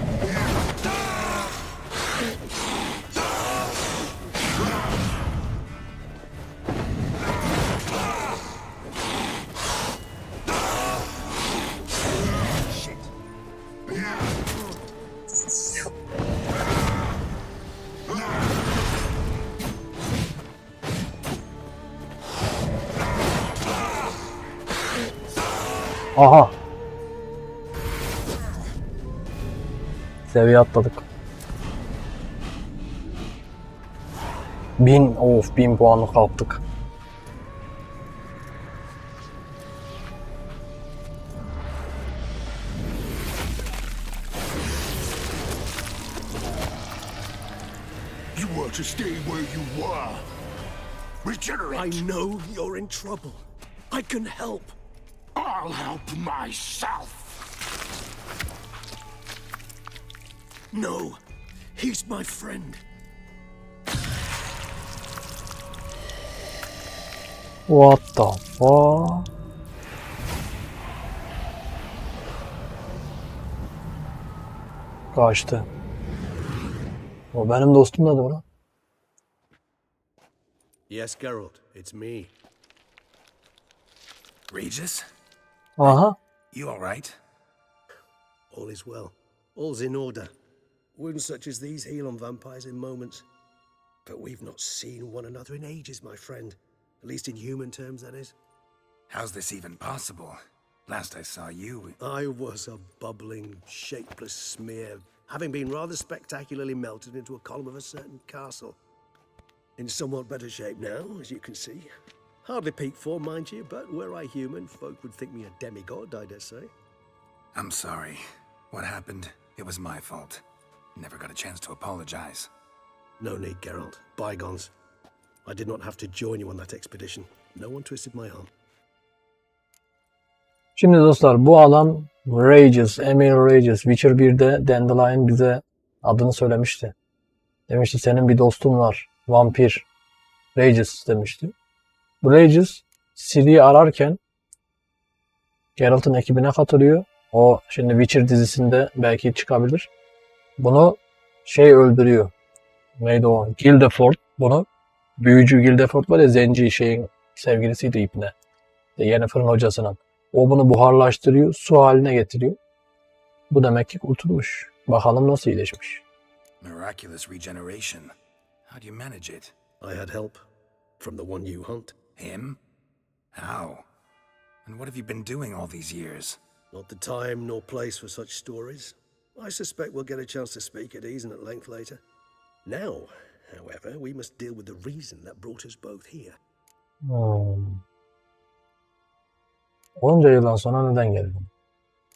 Aha. Seviye atladık. 1000 puanı kaptık. You were to stay where you were. Regenerate. I know you're in trouble. I can help. I'll help myself. No, he's my friend. What the fuck? Kaçtı. O benim dostum da doğru. Yes, Geralt, it's me. Regis? Aha. You alright? All is well. All's in order. Wounds such as these heal on vampires in moments. But we've not seen one another in ages, my friend. At least in human terms, that is. How's this even possible? Last I saw you... I was a bubbling, shapeless smear, having been rather spectacularly melted into a column of a certain castle. In somewhat better shape now, as you can see. Hardly peak form, mind you, but were I human, folk would think me a demigod, I dare say. I'm sorry. What happened? It was my fault. Never got a chance to apologize. No need, Geralt. Bygones. I did not have to join you on that expedition. No one twisted my arm. Şimdi dostlar bu adam Rages, Emil Rages. Witcher 1'de Dandelion bize adını söylemişti. Demişti senin bir dostun var. Vampir. Rages demişti. Bu Rages Ciri'yi ararken Geralt'ın ekibine katılıyor. O şimdi Witcher dizisinde belki çıkabilir. Bunu öldürüyor. Neydi o? Gildeford bunu. Büyücü Gildeford var ya, zenci şeyin sevgilisiydi İbne. Yennefer'in hocasının. O bunu buharlaştırıyor, su haline getiriyor. Bu demek ki kurtulmuş. Bakalım nasıl iyileşmiş. Miraculous regeneration. How do you manage it? I had help from the one you hunt. Him? How? And what have you been doing all these years? Not the time nor place for such stories. I suspect we'll get a chance to speak at ease and at length later. Now, however, we must deal with the reason that brought us both here. Onca yıldan sonra neden geldin?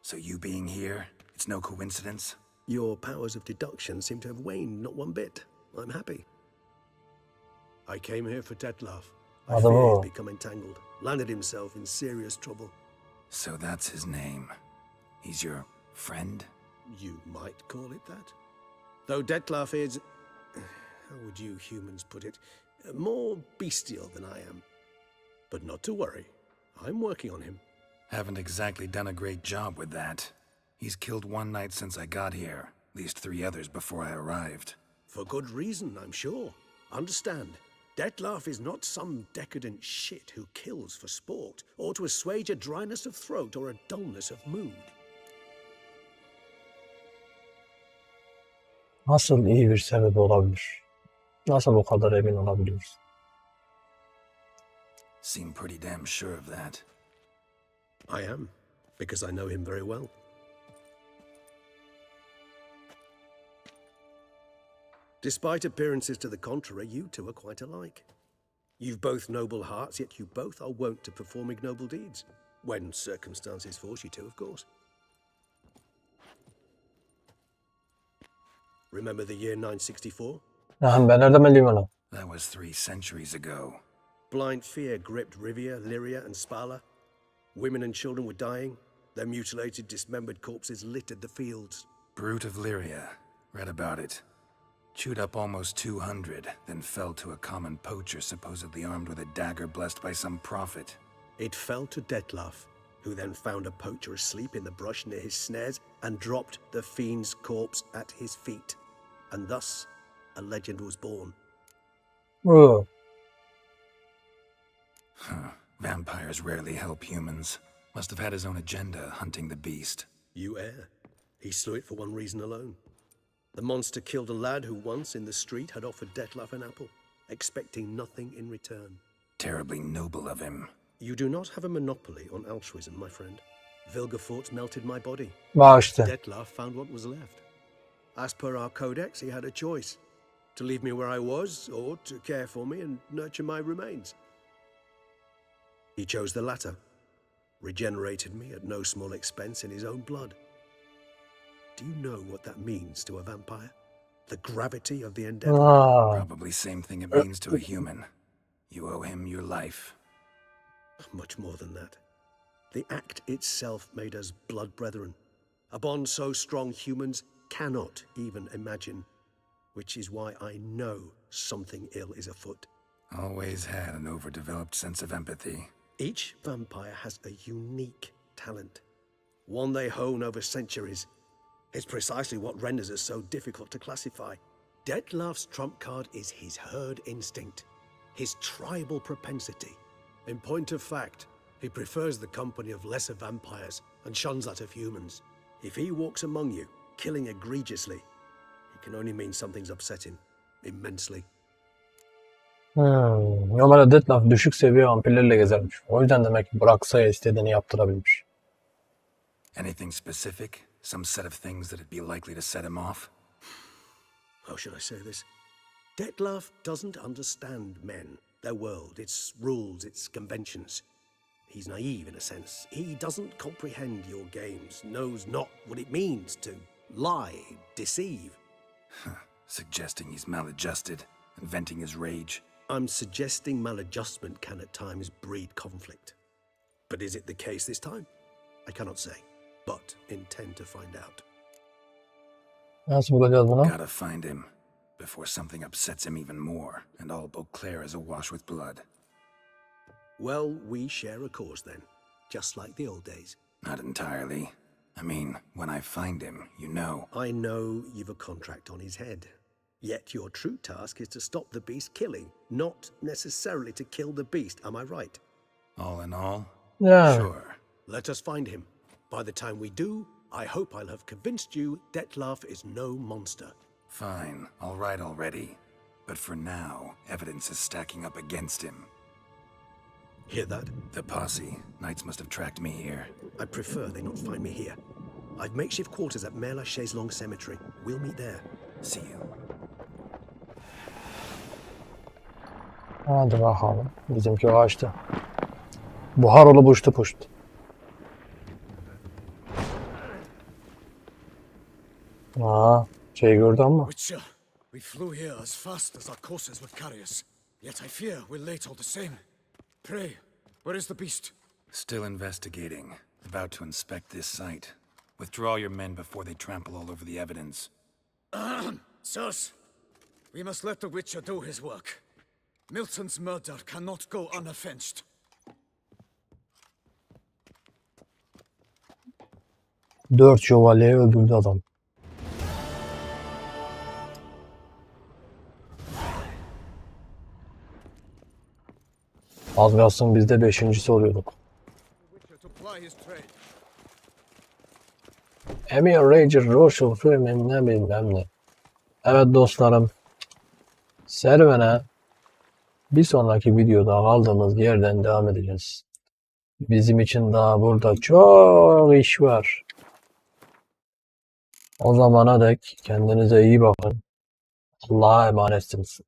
So you being here, it's no coincidence? Your powers of deduction seem to have waned not one bit. I'm happy. I came here for Detlef. I fear he's become entangled, landed himself in serious trouble. So that's his name. He's your friend? You might call it that. Though Detlef is, how would you humans put it, more bestial than I am. But not to worry, I'm working on him. Haven't exactly done a great job with that. He's killed one knight since I got here, at least 3 others before I arrived. For good reason, I'm sure. Understand, Detlef is not some decadent shit who kills for sport, or to assuage a dryness of throat or a dullness of mood. Nasıl iyi bir sebep olabilir? Nasıl bu kadar emin olabiliyoruz? Seem pretty damn sure of that. I am, because I know him very well. Despite appearances to the contrary, you two are quite alike. You've both noble hearts, yet you both are wont to perform ignoble deeds. When circumstances force you to, of course. Remember the year 964? Ben nereden bileyim onu? That was 3 centuries ago. Blind fear gripped Rivia, Lyria, and Spala. Women and children were dying. Their mutilated, dismembered corpses littered the fields. Brute of Lyria. Read about it. Chewed up almost 200, then fell to a common poacher supposedly armed with a dagger blessed by some prophet. It fell to Detlef, who then found a poacher asleep in the brush near his snares and dropped the fiend's corpse at his feet. And thus, a legend was born. Oh. Vampires rarely help humans. Must have had his own agenda, hunting the beast. You err. He slew it for one reason alone. The monster killed a lad who once, in the street, had offered Detlef an apple, expecting nothing in return. Terribly noble of him. You do not have a monopoly on altruism, my friend. Vilgefortz melted my body. Bağıştı. Detlef found what was left. As per our codex, he had a choice. To leave me where I was, or to care for me and nurture my remains. He chose the latter. Regenerated me at no small expense in his own blood. Do you know what that means to a vampire? The gravity of the endeavor? Probably same thing it means to a human. You owe him your life. Much more than that. The act itself made us blood brethren. A bond so strong humans cannot even imagine. Which is why I know something ill is afoot. Always had an overdeveloped sense of empathy. Each vampire has a unique talent. One they hone over centuries. It's precisely what renders us so difficult to classify. Detlef's trump card is his herd instinct, his tribal propensity. In point of fact, he prefers the company of lesser vampires and shuns that of humans. If he walks among you, killing egregiously, it can only mean something's upset him, immensely. Normalde Detlef düşük seviye vampirlerle gezermiş. O yüzden demek ki bıraksa ya istediğini yaptırabilmiş. Anything specific? Some set of things that'd be likely to set him off? How should I say this? Detlef doesn't understand men, their world, its rules, its conventions. He's naive in a sense. He doesn't comprehend your games, knows not what it means to lie, deceive. Suggesting he's maladjusted and venting his rage. I'm suggesting maladjustment can at times breed conflict. But is it the case this time? I cannot say, but intend to find out. Nasıl bulacağız bunu? Gotta find him before something upsets him even more and all Beauclair is awash with blood. Well, we share a cause then, just like the old days. Not entirely. I mean, when I find him, you know. I know you've a contract on his head. Yet your true task is to stop the beast killing, not necessarily to kill the beast, am I right? All in all? Yeah. Sure. Let us find him. By the time we do, I hope I'll have convinced you Detlef is no monster. Fine, all right already. But for now, evidence is stacking up against him. Hear that? The posse. Knights must have tracked me here. I prefer they not find me here. I've makeshift quarters at Mère Lachaise Long Cemetery. We'll meet there. See you. Hadi bakalım. Bizimki o açtı. Buhar olup uçtu puştu. Şey gördü ama. Witcher, we flew here as fast as our courses would carry us. Yet I fear we're late all the same. Pray, where is the beast? Still investigating. About to inspect this site. Withdraw your men before they trample all over the evidence. Sirs, we must let the Witcher do his work. Milton's murder cannot go unavenged. Dört şövalyeyi öldürdü adam. Az kalsın biz de 5.'si oluyorduk. Emir Rager Rochel filmin ne bilmem ne. Evet dostlarım. Serüvene bir sonraki videoda kaldığımız yerden devam edeceğiz. Bizim için daha burada çok iş var. O zamana dek kendinize iyi bakın. Allah'a emanetsiniz.